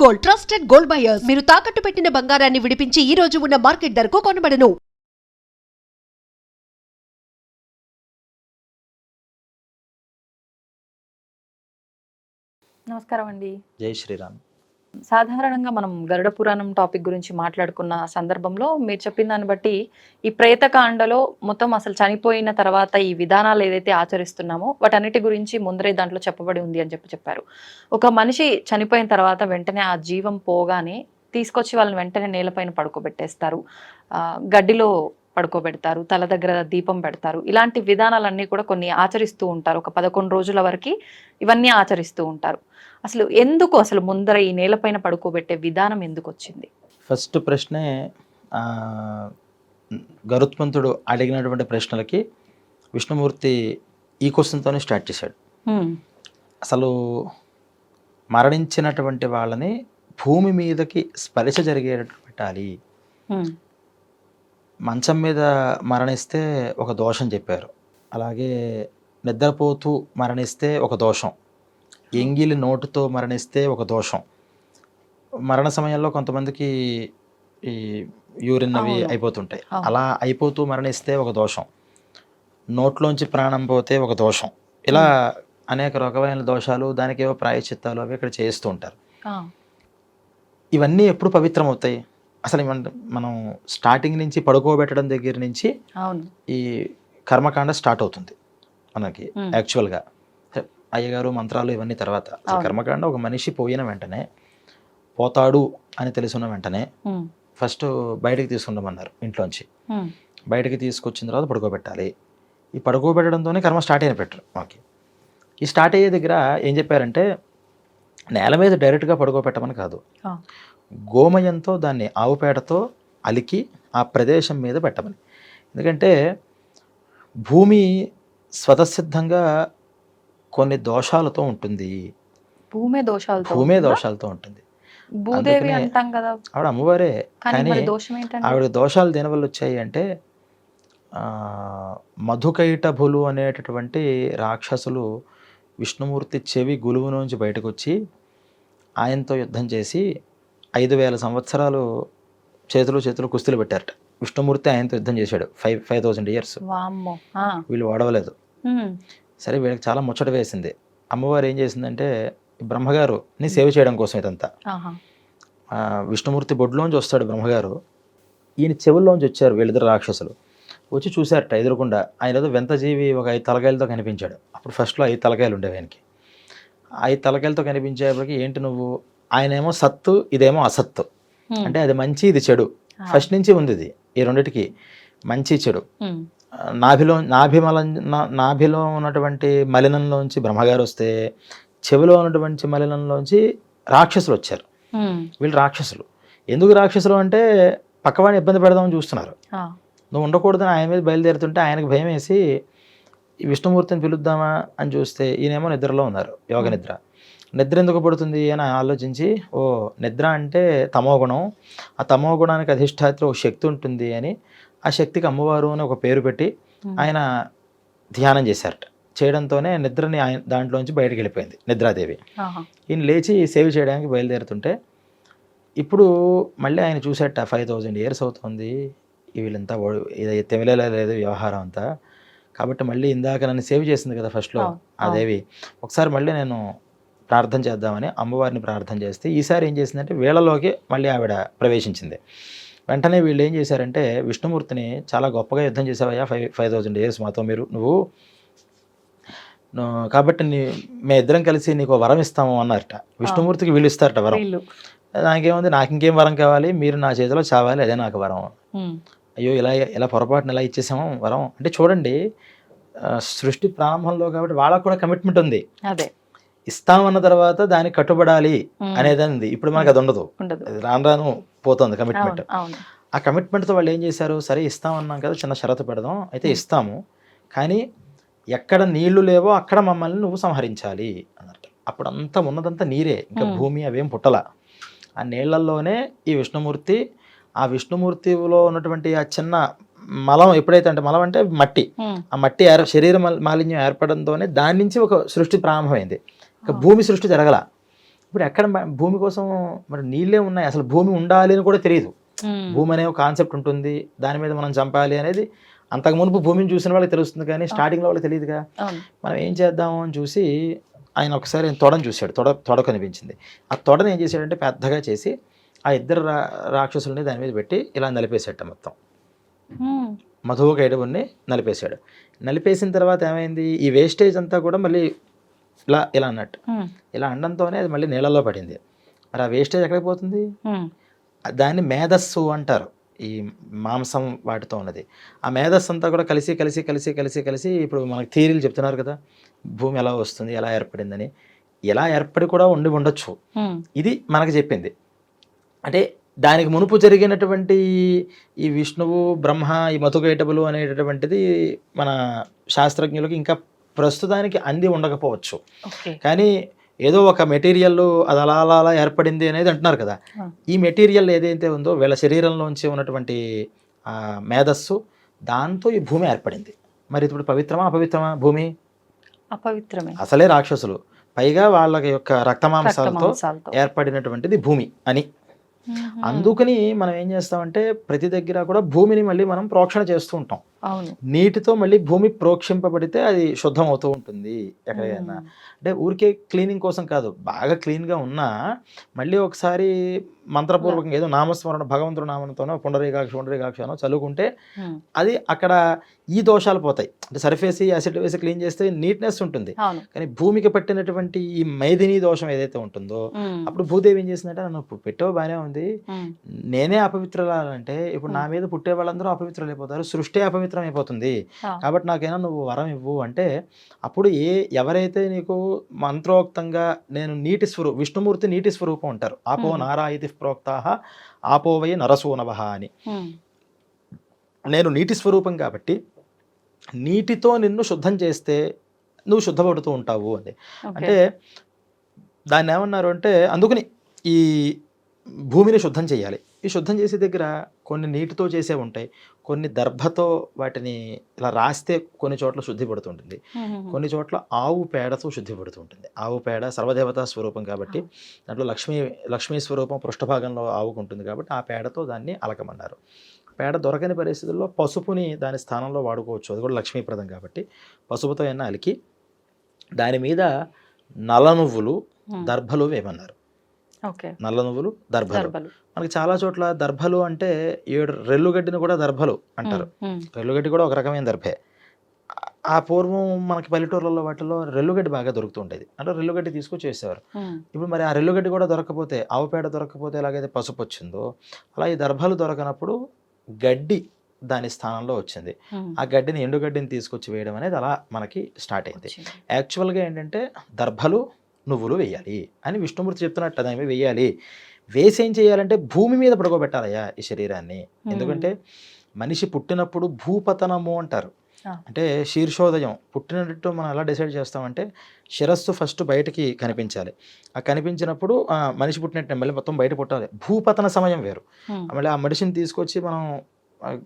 Gold, trusted gold buyers. మీరు తాకట్టు పెట్టిన బంగారాన్ని విడిపించి ఈ రోజు ఉన్న మార్కెట్ ధరకు కొనబడను. నమస్కారం అండి. జై శ్రీరామ్. సాధారణంగా మనం గరుడ పురాణం టాపిక్ గురించి మాట్లాడుకున్న సందర్భంలో మీరు చెప్పిన దాన్ని బట్టి ఈ ప్రేతకాండలో మొత్తం అసలు చనిపోయిన తర్వాత ఈ విధానాలు ఏదైతే ఆచరిస్తున్నామో వాటన్నిటి గురించి ముందరే దాంట్లో చెప్పబడి ఉంది అని చెప్పారు. ఒక మనిషి చనిపోయిన తర్వాత వెంటనే ఆ జీవం పోగానే తీసుకొచ్చి వాళ్ళని వెంటనే నేలపైన పడుకోబెట్టేస్తారు, గడ్డిలో పడుకోబెడతారు, తల దగ్గర దీపం పెడతారు. ఇలాంటి విధానాలన్నీ కూడా కొన్ని ఆచరిస్తూ ఉంటారు. ఒక 11 రోజుల వరకు ఇవన్నీ ఆచరిస్తూ ఉంటారు. అసలు ముందర ఈ నేలపైన పడుకోబెట్టే విధానం ఎందుకు వచ్చింది? ఫస్ట్ ప్రశ్నే గరుత్మంతుడు అడిగినటువంటి ప్రశ్నలకి విష్ణుమూర్తి ఈ క్వశ్చన్తోనే స్టార్ట్ చేశాడు. అసలు మరణించినటువంటి వాళ్ళని భూమి మీదకి స్పర్శ జరిగేటట్టు పెట్టాలి. మంచం మీద మరణిస్తే ఒక దోషం చెప్పారు. అలాగే నిద్రపోతూ మరణిస్తే ఒక దోషం, ఎంగిలి నోటుతో మరణిస్తే ఒక దోషం. మరణ సమయంలో కొంతమందికి ఈ యూరిన్ అవి అయిపోతుంటాయి, అలా అయిపోతూ మరణిస్తే ఒక దోషం, నోట్లోంచి ప్రాణం పోతే ఒక దోషం. ఇలా అనేక రకమైన దోషాలు, దానికి ఏవో ప్రాయశ్చిత్తాలు అవి ఇక్కడ చేస్తూ ఉంటారు. ఇవన్నీ ఎప్పుడు పవిత్రం అవుతాయి? అసలు మనం స్టార్టింగ్ నుంచి పడుకోబెట్టడం దగ్గర నుంచి ఈ కర్మకాండ స్టార్ట్ అవుతుంది మనకి. యాక్చువల్గా అయ్యగారు మంత్రాలు ఇవన్నీ తర్వాత, కర్మకాండ ఒక మనిషి పోయిన వెంటనే, పోతాడు అని తెలుసున్న వెంటనే ఫస్ట్ బయటకు తీసుకుంటామన్నారు. ఇంట్లోంచి బయటకు తీసుకొచ్చిన తర్వాత పడుకోబెట్టాలి. ఈ పడుకోబెట్టడంతోనే కర్మ స్టార్ట్ అయిన పెట్టరు మాకు. ఈ స్టార్ట్ అయ్యే దగ్గర ఏం చెప్పారంటే, నేల మీద డైరెక్ట్గా పడుకోబెట్టమని కాదు, గోమయంతో దాన్ని ఆవు పేడతో అలికి ఆ ప్రదేశం మీద పెట్టమని. ఎందుకంటే భూమి స్వతసిద్ధంగా కొన్ని దోషాలతో ఉంటుంది. భూమే దోషాలతో ఉంటుంది. భూదేవి అంటాం కదా, ఆవిడ అమ్మవారే. కానీ ఆవిడ దోషాలు దేనివల్ల వచ్చాయి అంటే, మధుకైటభులు అనేటటువంటి రాక్షసులు విష్ణుమూర్తి చెవి గులువు నుంచి బయటకు వచ్చి ఆయనతో యుద్ధం చేసి 5000 సంవత్సరాలు చేతులు కుస్తీలు పెట్టారట. విష్ణుమూర్తి ఆయనతో యుద్ధం చేశాడు 5000 years. వీళ్ళు ఓడవలేదు. సరే, వీళ్ళకి చాలా ముచ్చట వేసింది. అమ్మవారు ఏం చేసిందంటే, బ్రహ్మగారుని సేవ చేయడం కోసం ఇదంతా, విష్ణుమూర్తి బొడ్లోంచి వస్తాడు బ్రహ్మగారు, ఈయన చెవుల్లోంచి వచ్చారు వీళ్ళిద్దరు రాక్షసులు. వచ్చి చూశారట ఎదురుకుండా. ఆయన ఏదో వింతజీవి ఒక 5 తలకాయలతో కనిపించాడు. అప్పుడు ఫస్ట్లో 5 తలకాయలు ఉండేవి ఆయనకి. 5 తలకాయలతో కనిపించేప్పటికి, ఏంటి నువ్వు? ఆయనేమో సత్తు, ఇదేమో అసత్తు. అంటే అది మంచి, ఇది చెడు. ఫస్ట్ నుంచి ఉంది ఇది, ఈ రెండిటికి మంచి చెడు. నాభిలో ఉన్నటువంటి మలినంలోంచి బ్రహ్మగారు వస్తే, చెవిలో ఉన్నటువంటి మలినంలోంచి రాక్షసులు వచ్చారు. వీళ్ళు రాక్షసులు. ఎందుకు రాక్షసులు అంటే, పక్కవాడిని ఇబ్బంది పెడదామని చూస్తున్నారు. నువ్వు ఉండకూడదని ఆయన మీద బయలుదేరుతుంటే ఆయనకు భయం వేసి ఈ విష్ణుమూర్తిని పిలుద్దామా అని చూస్తే, ఈయనేమో నిద్రలో ఉన్నారు, యోగ నిద్ర. నిద్ర ఎందుకు పడుతుంది అని ఆలోచించి, ఓ నిద్ర అంటే తమోగుణం, ఆ తమోగుణానికి అధిష్టాత్రి ఒక శక్తి ఉంటుంది అని, ఆ శక్తికి అమ్మవారు అని ఒక పేరు పెట్టి ఆయన ధ్యానం చేశారట. చేయడంతోనే నిద్రని ఆయన దాంట్లోంచి బయటకు వెళ్ళిపోయింది నిద్రాదేవి. ఈయన లేచి సేవ చేయడానికి బయలుదేరుతుంటే, ఇప్పుడు మళ్ళీ ఆయన చూసేట 5000 years అవుతుంది, వీళ్ళంతా ఇది తెమిలేలా లేదు వ్యవహారం అంతా. కాబట్టి మళ్ళీ ఇందాక నన్ను సేవ్ చేసింది కదా ఫస్ట్లో ఆ దేవి, ఒకసారి మళ్ళీ నేను ప్రార్థన చేద్దామని అమ్మవారిని ప్రార్థన చేస్తే, ఈసారి ఏం చేసిందంటే వీళ్ళలోకి మళ్ళీ ఆవిడ ప్రవేశించింది. వెంటనే వీళ్ళు ఏం చేశారంటే, విష్ణుమూర్తిని చాలా గొప్పగా యుద్ధం చేసావయ్యా 5000 years మాతో నువ్వు కాబట్టి మేము ఇద్దరం కలిసి నీకు వరం ఇస్తాము అన్నారట. విష్ణుమూర్తికి వీళ్ళు ఇస్తారట వరం. నాకేముంది, నాకు ఇంకేం వరం కావాలి, మీరు నా చేతిలో చావాలి, అదే నాకు వరం. అయ్యో ఇలా పొరపాటున ఇలా ఇచ్చేసాము వరం అంటే. చూడండి, సృష్టి ప్రారంభంలో కాబట్టి వాళ్ళకు కూడా కమిట్మెంట్ ఉంది. ఇస్తామన్న తర్వాత దానికి కట్టుబడాలి అనేది ఉంది. ఇప్పుడు మనకు అది ఉండదు, రాను రాను పోతుంది కమిట్మెంట్. ఆ కమిట్మెంట్తో వాళ్ళు ఏం చేశారు, సరే ఇస్తామన్నాం కదా, చిన్న షరతు పెడదాం, అయితే ఇస్తాము, కానీ ఎక్కడ నీళ్లు లేవో అక్కడ మమ్మల్ని నువ్వు సంహరించాలి అన్నట్టు. అప్పుడు అంతా ఉన్నదంతా నీరే, ఇంకా భూమి అవేం పుట్టల. ఆ నీళ్లల్లోనే ఈ విష్ణుమూర్తి, ఆ విష్ణుమూర్తిలో ఉన్నటువంటి ఆ చిన్న మలం ఎప్పుడైతే, అంటే మలం అంటే మట్టి, ఆ మట్టి శరీర మాలిన్యం ఏర్పడంతోనే దాని నుంచి ఒక సృష్టి ప్రారంభమైంది. ఇక భూమి సృష్టి జరగల. ఇప్పుడు ఎక్కడ భూమి కోసం మరి నీళ్ళే ఉన్నాయి, అసలు భూమి ఉండాలి అని కూడా తెలియదు. భూమి అనే ఒక కాన్సెప్ట్ ఉంటుంది, దాని మీద మనం చంపాలి అనేది అంతకు మునుపు భూమిని చూసిన వాళ్ళకి తెలుస్తుంది, కానీ స్టార్టింగ్లో వాళ్ళకి తెలియదుగా. మనం ఏం చేద్దాము అని చూసి ఆయన ఒకసారి తొడను చూశాడు, తొడ కనిపించింది. ఆ తొడను ఏం చేశాడంటే పెద్దగా చేసి ఆ ఇద్దరు రాక్షసుల్ని దాని మీద పెట్టి ఇలా నలిపేశాడు మొత్తం. మధుకైటవుని నలిపేశాడు. నలిపేసిన తర్వాత ఏమైంది, ఈ వేస్టేజ్ అంతా కూడా మళ్ళీ ఇలా అన్నట్టు ఇలా అనడంతోనే అది మళ్ళీ నీళ్ళలో పడింది. మరి ఆ వేస్టేజ్ ఎక్కడికి పోతుంది? దాన్ని మేధస్సు అంటారు, ఈ మాంసం వాటితో ఉన్నది. ఆ మేధస్సు అంతా కూడా కలిసి కలిసి కలిసి కలిసి కలిసి ఇప్పుడు మనకు థియరీలు చెప్తున్నారు కదా, భూమి ఎలా వస్తుంది, ఎలా ఏర్పడిందని. ఎలా ఏర్పడి కూడా ఉండొచ్చు. ఇది మనకు చెప్పింది. అంటే దానికి మునుపు జరిగినటువంటి ఈ విష్ణువు బ్రహ్మ ఈ మధుకైటవులు అనేటటువంటిది మన శాస్త్రజ్ఞులకు ఇంకా ప్రస్తుతానికి అంది ఉండకపోవచ్చు. కానీ ఏదో ఒక మెటీరియల్ అది అలా అలా అలా ఏర్పడింది అనేది అంటున్నారు కదా. ఈ మెటీరియల్ ఏదైతే ఉందో వీళ్ళ శరీరంలోంచి ఉన్నటువంటి మేధస్సు, దాంతో ఈ భూమి ఏర్పడింది. మరి ఇప్పుడు పవిత్రమా అపవిత్రమా భూమి? అపవిత్రమే. అసలే రాక్షసులు, పైగా వాళ్ళ యొక్క రక్తమాంసాలతో ఏర్పడినటువంటిది భూమి అని. అందుకని మనం ఏం చేస్తామంటే ప్రతి దగ్గర కూడా భూమిని మళ్ళీ మనం ప్రోక్షణ చేస్తూ ఉంటాం. నీటితో మళ్ళీ భూమి ప్రోక్షింపబడితే అది శుద్ధం అవుతూ ఉంటుంది ఎక్కడైనా. అంటే ఊరికే క్లీనింగ్ కోసం కాదు, బాగా క్లీన్గా ఉన్నా మళ్ళీ ఒకసారి మంత్రపూర్వకంగా ఏదో నామస్మరణ భగవంతుడు నామంతోనో పుండరీకాక్షనో చదువుకుంటే అది అక్కడ ఈ దోషాలు పోతాయి. అంటే సర్ఫేస్ యాసిడ్ వేసి క్లీన్ చేస్తే నీట్నెస్ ఉంటుంది. కానీ భూమికి పట్టినటువంటి ఈ మైథిని దోషం ఏదైతే ఉంటుందో అప్పుడు భూదేవి ఏం చేసిందంటే నన్ను పెట్టో బాగానే ఉంది, నేనే అపవిత్రులంటే ఇప్పుడు నా మీద పుట్టే వాళ్ళందరూ అపవిత్రులు అయిపోతారు, సృష్టి అపవిత్రం అయిపోతుంది, కాబట్టి నాకైనా నువ్వు వరం ఇవ్వు అంటే అప్పుడు ఎవరైతే నీకు మంత్రోక్తంగా నేను నీటి విష్ణుమూర్తి నీటి స్వరూపం అంటారు. ఆపో నారాయితి ప్రోక్తాః ఆపో వై నరసూనవః అని. నేను నీటి స్వరూపం కాబట్టి నీటితో నిన్ను శుద్ధం చేస్తే నువ్వు శుద్ధపడుతూ ఉంటావు అని. అంటే దాన్ని ఏమన్నారు అంటే అందుకని ఈ భూమిని శుద్ధం చేయాలి. ఈ శుద్ధం చేసే దగ్గర కొన్ని నీటితో చేసే ఉంటాయి, కొన్ని దర్భతో వాటిని ఇలా రాస్తే కొన్ని చోట్ల శుద్ధి పడుతుంటుంది, కొన్ని చోట్ల ఆవు పేడతో శుద్ధి పడుతుంటుంది. ఆవు పేడ సర్వదేవతా స్వరూపం కాబట్టి దాంట్లో లక్ష్మీ స్వరూపం పృష్ఠభాగంలో ఆవుకు ఉంటుంది కాబట్టి ఆ పేడతో దాన్ని అలకమన్నారు. పేడ దొరకని పరిస్థితుల్లో పసుపుని దాని స్థానంలో వాడుకోవచ్చు, అది కూడా లక్ష్మీప్రదం కాబట్టి పసుపుతో అయినా అలికి దాని మీద నల్ల నువ్వులు దర్భలు వేయమన్నారు. నల్ల నువ్వులు దర్భలు. మనకి చాలా చోట్ల దర్భలు అంటే 7 రెల్లుగడ్డిని కూడా దర్భలు అంటారు. రెల్లుగడ్డి కూడా ఒక రకమైన దర్భే. ఆ పూర్వం మనకి పల్లెటూర్లలో వాటిలో రెల్లుగడ్డి బాగా దొరుకుతూ ఉండేది, అంటే రెల్లుగడ్డి తీసుకొచ్చి వేసేవారు. ఇప్పుడు మరి ఆ రెల్లుగడ్డి కూడా దొరకకపోతే, ఆవు పేడ దొరకకపోతే ఎలాగైతే పసుపు వచ్చిందో అలా ఈ దర్భలు దొరకనప్పుడు గడ్డి దాని స్థానంలో వచ్చింది. ఆ గడ్డిని ఎండుగడ్డిని తీసుకొచ్చి వేయడం అనేది అలా మనకి స్టార్ట్ అయింది. యాక్చువల్గా ఏంటంటే దర్భలు నువ్వులు వేయాలి అని విష్ణుమూర్తి చెప్తున్నట్టు దాన్ని వేయాలి. వేసి ఏం చేయాలంటే భూమి మీద పడుకోబెట్టాలయ్యా ఈ శరీరాన్ని. ఎందుకంటే మనిషి పుట్టినప్పుడు భూపతనము అంటారు, అంటే శీర్షోదయం పుట్టినట్టు మనం ఎలా డిసైడ్ చేస్తామంటే శిరస్సు ఫస్ట్ బయటికి కనిపించాలి. ఆ కనిపించినప్పుడు మనిషి పుట్టినట్టు మళ్ళీ మొత్తం బయట పుట్టాలి. భూపతన సమయం వేరు. మళ్ళీ ఆ మనిషిని తీసుకొచ్చి మనం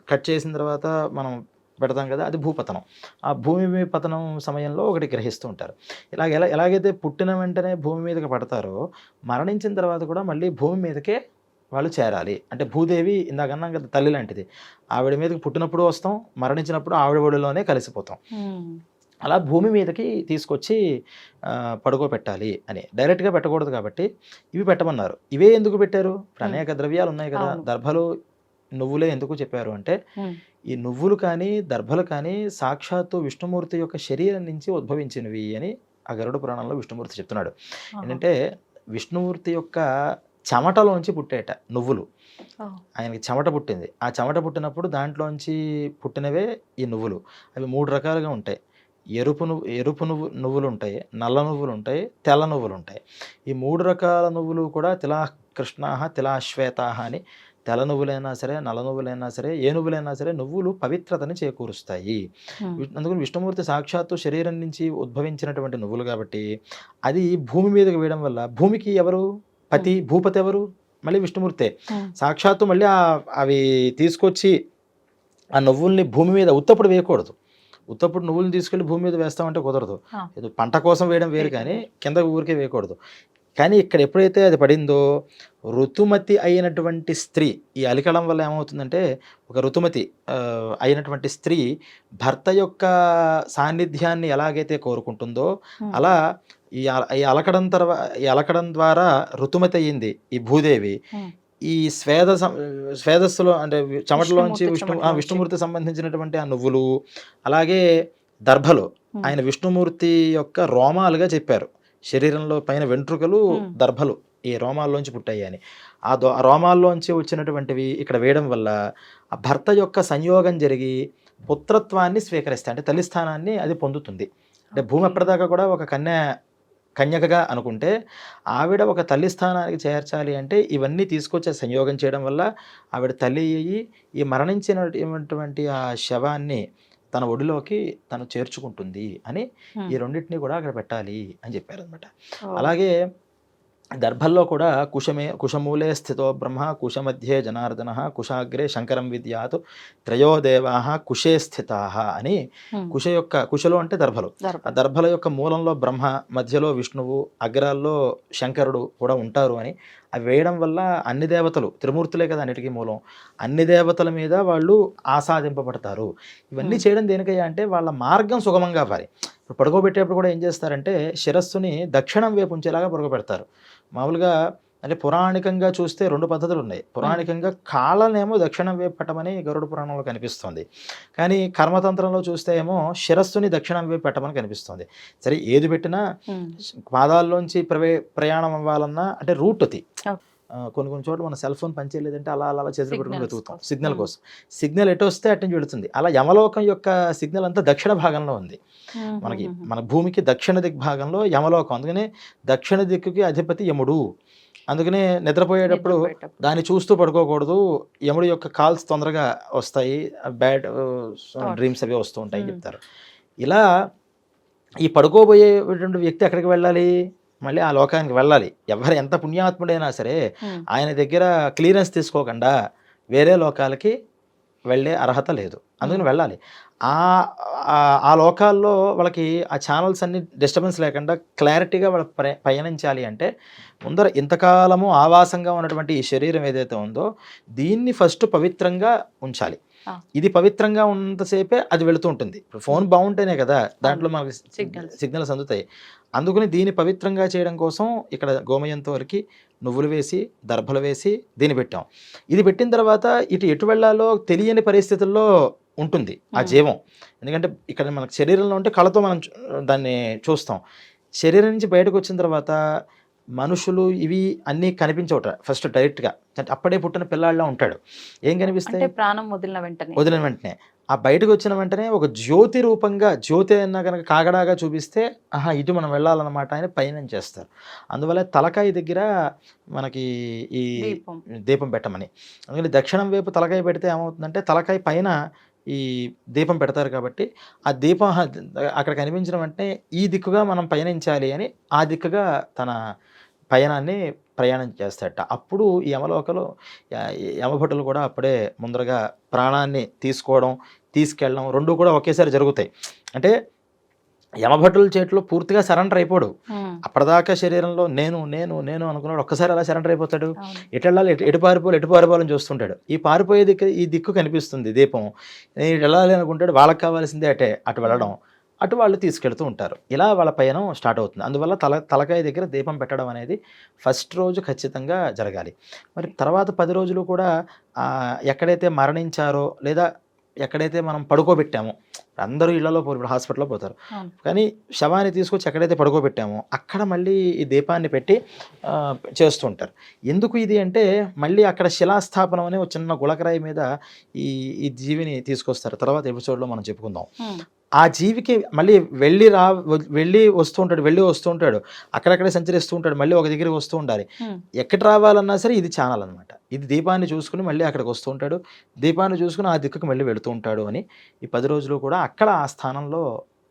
కట్ చేసిన తర్వాత మనం పెడతాం కదా, అది భూపతనం. ఆ భూమి పతనం సమయంలో ఒకటి గ్రహిస్తూ ఉంటారు. ఎలాగైతే పుట్టిన వెంటనే భూమి మీదకి పడతారో మరణించిన తర్వాత కూడా మళ్ళీ భూమి మీదకే వాళ్ళు చేరాలి. అంటే భూదేవి ఇందాకన్నా కదా తల్లి లాంటిది, ఆవిడ మీదకి పుట్టినప్పుడు వస్తాం, మరణించినప్పుడు ఆవిడ ఒడిలోనే కలిసిపోతాం. అలా భూమి మీదకి తీసుకొచ్చి పడుకోబెట్టాలి అని. డైరెక్ట్గా పెట్టకూడదు కాబట్టి ఇవి పెట్టమన్నారు. ఇవే ఎందుకు పెట్టారు? ఇప్పుడు అనేక ద్రవ్యాలు ఉన్నాయి కదా, దర్భలు నువ్వులే ఎందుకు చెప్పారు అంటే ఈ నువ్వులు కానీ దర్భలు కానీ సాక్షాత్తు విష్ణుమూర్తి యొక్క శరీరం నుంచి ఉద్భవించినవి అని ఆ గరుడ పురాణంలో విష్ణుమూర్తి చెప్తున్నాడు. ఏంటంటే విష్ణుమూర్తి యొక్క చెమటలోంచి పుట్టేట నువ్వులు. ఆయనకి చెమట పుట్టింది, ఆ చెమట పుట్టినప్పుడు దాంట్లోంచి పుట్టినవే ఈ నువ్వులు. అవి 3 రకాలుగా ఉంటాయి. ఎరుపు నువ్వులు ఉంటాయి, నల్ల నువ్వులు ఉంటాయి, తెల్ల నువ్వులు ఉంటాయి. ఈ 3 రకాల నువ్వులు కూడా తిలా కృష్ణాహ తిలా శ్వేతాహ అని. తెల్ల నువ్వులైనా సరే, నల్ల నువ్వులైనా సరే, ఏ నువ్వులైనా సరే నువ్వులు పవిత్రతని చేకూరుస్తాయి. అందుకని విష్ణుమూర్తి సాక్షాత్తు శరీరం నుంచి ఉద్భవించినటువంటి నువ్వులు కాబట్టి అది భూమి మీదకి వేయడం వల్ల భూమికి ఎవరు పతి, భూపతి ఎవరు? మళ్ళీ విష్ణుమూర్తే. సాక్షాత్తు మళ్ళీ అవి తీసుకొచ్చి ఆ నువ్వుల్ని భూమి మీద ఉత్తప్పుడు వేయకూడదు. ఉత్తప్పుడు నువ్వులను తీసుకెళ్ళి భూమి మీద వేస్తామంటే కుదరదు. ఏదో పంట కోసం వేయడం వేరు, కానీ కింద ఊరికే వేయకూడదు. కానీ ఇక్కడ ఎప్పుడైతే అది పడిందో ఋతుమతి అయినటువంటి స్త్రీ, ఈ అలికడం వల్ల ఏమవుతుందంటే ఒక ఋతుమతి అయినటువంటి స్త్రీ భర్త యొక్క సాన్నిధ్యాన్ని ఎలాగైతే కోరుకుంటుందో అలా ఈ అలకడం ద్వారా ఋతుమతి అయ్యింది ఈ భూదేవి. ఈ స్వేదస్సులో అంటే చెమటలోంచి విష్ణుమూర్తి సంబంధించినటువంటి ఆ నువ్వులు, అలాగే దర్భలు ఆయన విష్ణుమూర్తి యొక్క రోమాలుగా చెప్పారు. శరీరంలో పైన వెంట్రుకలు దర్భలు ఈ రోమాల్లోంచి పుట్టాయి అని. ఆ రోమాల్లోంచి వచ్చినటువంటివి ఇక్కడ వేయడం వల్ల ఆ భర్త యొక్క సంయోగం జరిగి పుత్రత్వాన్ని స్వీకరిస్తాయి, అంటే తల్లి స్థానాన్ని అది పొందుతుంది. అంటే భూమి ఎప్పటిదాకా కూడా ఒక కన్యకగా అనుకుంటే ఆవిడ ఒక తల్లి స్థానానికి చేర్చాలి అంటే ఇవన్నీ తీసుకొచ్చి సంయోగం చేయడం వల్ల ఆవిడ తల్లి అయ్యి ఈ మరణించినటువంటి ఆ శవాన్ని తన ఒడిలోకి తను చేర్చుకుంటుంది అని ఈ రెండింటినీ కూడా అక్కడ పెట్టాలి అని చెప్పారు అనమాట. అలాగే దర్భల్లో కూడా కుశమూలే స్థితో బ్రహ్మ, కుశమధ్యే జనార్దన, కుశాగ్రే శంకరం విద్యాత్, త్రయోదేవా కుశే స్థితా అని. కుశలో అంటే దర్భలు, ఆ దర్భల యొక్క మూలంలో బ్రహ్మ, మధ్యలో విష్ణువు, అగ్రాల్లో శంకరుడు కూడా ఉంటారు అని. అవి వేయడం వల్ల అన్ని దేవతలు, త్రిమూర్తులే కదా అన్నిటికీ మూలం, అన్ని దేవతల మీద వాళ్ళు ఆసాదింపబడతారు. ఇవన్నీ చేయడం దేనికయ్యా అంటే వాళ్ళ మార్గం సుగమంగా అవ్వాలి. ఇప్పుడు పడుకోబెట్టేప్పుడు కూడా ఏం చేస్తారంటే శిరస్సుని దక్షిణం వైపు ఉంచేలాగా పడుకోబెడతారు. మామూలుగా అంటే పురాణికంగా చూస్తే రెండు పద్ధతులు ఉన్నాయి. పురాణికంగా కాళ్ళనేమో దక్షిణం వైపు పెట్టమని గరుడ పురాణంలో కనిపిస్తుంది, కానీ కర్మతంత్రంలో చూస్తే ఏమో శిరస్సుని దక్షిణం వైపు పెట్టమని కనిపిస్తుంది. సరే ఏది పెట్టినా పాదాల్లోంచి ప్రయాణం అవ్వాలన్నా అంటే రూట్ అది. కొన్ని చోట్ల మన సెల్ ఫోన్ పనిచేయలేదంటే అలా చేతులు పెట్టుకుని వెతుకుతాం సిగ్నల్ కోసం. సిగ్నల్ ఎటు వస్తే అటు నుంచి వెళుతుంది. అలా యమలోకం యొక్క సిగ్నల్ అంతా దక్షిణ భాగంలో ఉంది. మన భూమికి దక్షిణ దిగ్భాగంలో యమలోకం, అందుకనే దక్షిణ దిక్కుకి అధిపతి యముడు. అందుకనే నిద్రపోయేటప్పుడు దాన్ని చూస్తూ పడుకోకూడదు. యముడి యొక్క కాల్స్ తొందరగా వస్తాయి, బ్యాడ్ డ్రీమ్స్ అవి వస్తూ ఉంటాయి చెప్తారు. ఇలా ఈ పడుకోబోయేటువంటి వ్యక్తి ఎక్కడికి వెళ్ళాలి? మళ్ళీ ఆ లోకానికి వెళ్ళాలి. ఎవరు ఎంత పుణ్యాత్ముడైనా సరే ఆయన దగ్గర క్లియరెన్స్ తీసుకోకుండా వేరే లోకాలకి వెళ్ళే అర్హత లేదు. అందుకని వెళ్ళాలి. ఆ లోకాల్లో వాళ్ళకి ఆ ఛానల్స్ అన్ని డిస్టర్బెన్స్ లేకుండా క్లారిటీగా వాళ్ళు పయనించాలి అంటే ముందర ఇంతకాలము ఆవాసంగా ఉన్నటువంటి ఈ శరీరం ఏదైతే ఉందో దీన్ని ఫస్ట్ పవిత్రంగా ఉంచాలి. ఇది పవిత్రంగా ఉన్నంతసేపే అది వెళుతూ ఉంటుంది. ఇప్పుడు ఫోన్ బాగుంటేనే కదా దాంట్లో మనకి సిగ్నల్స్ అందుతాయి. అందుకని దీన్ని పవిత్రంగా చేయడం కోసం ఇక్కడ గోమయంతో వరకు నువ్వులు వేసి దర్భలు వేసి దీన్ని పెట్టాం. ఇది పెట్టిన తర్వాత ఎటు వెళ్ళాలో తెలియని పరిస్థితుల్లో ఉంటుంది ఆ జీవం. ఎందుకంటే ఇక్కడ మనకు శరీరంలో ఉంటే కళ్ళతో మనం దాన్ని చూస్తాం. శరీరం నుంచి బయటకు వచ్చిన తర్వాత మనుషులు ఇవి అన్నీ కనిపించవట ఫస్ట్ డైరెక్ట్గా. అప్పుడే పుట్టిన పిల్లాడిలా ఉంటాడు. ఏం కనిపిస్తాయి? ప్రాణం వదిలిన వెంటనే ఆ బయటకు వచ్చిన వెంటనే ఒక జ్యోతి రూపంగా, జ్యోతి అన్నా కనుక కాగడాగా చూపిస్తే ఆహా ఇటు మనం వెళ్ళాలన్నమాట అని పయనం చేస్తారు. అందువల్ల తలకాయ దగ్గర మనకి ఈ దీపం పెట్టమని. అందుకని దక్షిణం వైపు తలకాయ పెడితే ఏమవుతుందంటే తలకాయ పైన ఈ దీపం పెడతారు కాబట్టి ఆ దీపం అక్కడ కనిపించిన వెంటనే ఈ దిక్కుగా మనం పయనించాలి అని ఆ దిక్కుగా తన ప్రయాణం చేస్తాడట. అప్పుడు ఈ యమలోకలో యమభటులు కూడా అప్పుడే ముందరగా ప్రాణాన్ని తీసుకెళ్ళడం రెండు కూడా ఒకేసారి జరుగుతాయి. అంటే యమభటుల చేతిలో పూర్తిగా సరెండర్ అయిపోడు. అప్పటిదాకా శరీరంలో నేను నేను నేను అనుకున్నాడు, ఒక్కసారి అలా సరెండర్ అయిపోతాడు. ఎటు వెళ్ళాలి, ఎటు పారిపోవాలని చూస్తుంటాడు. ఈ దిక్కు కనిపిస్తుంది దీపం, నేను వెళ్ళాలి అనుకుంటాడు. వాళ్ళకి కావాల్సిందే అటు వెళ్ళడం, అటు వాళ్ళు తీసుకెళ్తూ ఉంటారు. ఇలా వాళ్ళ పయనం స్టార్ట్ అవుతుంది. అందువల్ల తలకాయ దగ్గర దీపం పెట్టడం అనేది ఫస్ట్ రోజు ఖచ్చితంగా జరగాలి. మరి తర్వాత 10 రోజులు కూడా ఎక్కడైతే మరణించారో లేదా ఎక్కడైతే మనం పడుకోబెట్టామో, అందరూ ఇళ్లలో ఇప్పుడు హాస్పిటల్లో పోతారు, కానీ శవాన్ని తీసుకొచ్చి ఎక్కడైతే పడుకోబెట్టామో అక్కడ మళ్ళీ ఈ దీపాన్ని పెట్టి చేస్తూ ఉంటారు. ఎందుకు ఇది అంటే మళ్ళీ అక్కడ శిలాస్థాపనం అనే ఒక చిన్న గులకరాయి మీద ఈ జీవిని తీసుకొస్తారు. తర్వాత ఎపిసోడ్లో మనం చెప్పుకుందాం. ఆ జీవికి మళ్ళీ వెళ్ళి వస్తూ ఉంటాడు, అక్కడక్కడే సంచరిస్తూ ఉంటాడు, మళ్ళీ ఒక దగ్గరికి వస్తూ ఉండాలి. ఎక్కడ రావాలన్నా సరే ఇది ఛానల్ అనమాట. ఇది దీపాన్ని చూసుకుని మళ్ళీ అక్కడికి వస్తూ ఉంటాడు, దీపాన్ని చూసుకుని ఆ దిక్కుకు మళ్ళీ వెళుతూ ఉంటాడు అని ఈ 10 రోజులు కూడా అక్కడ ఆ స్థానంలో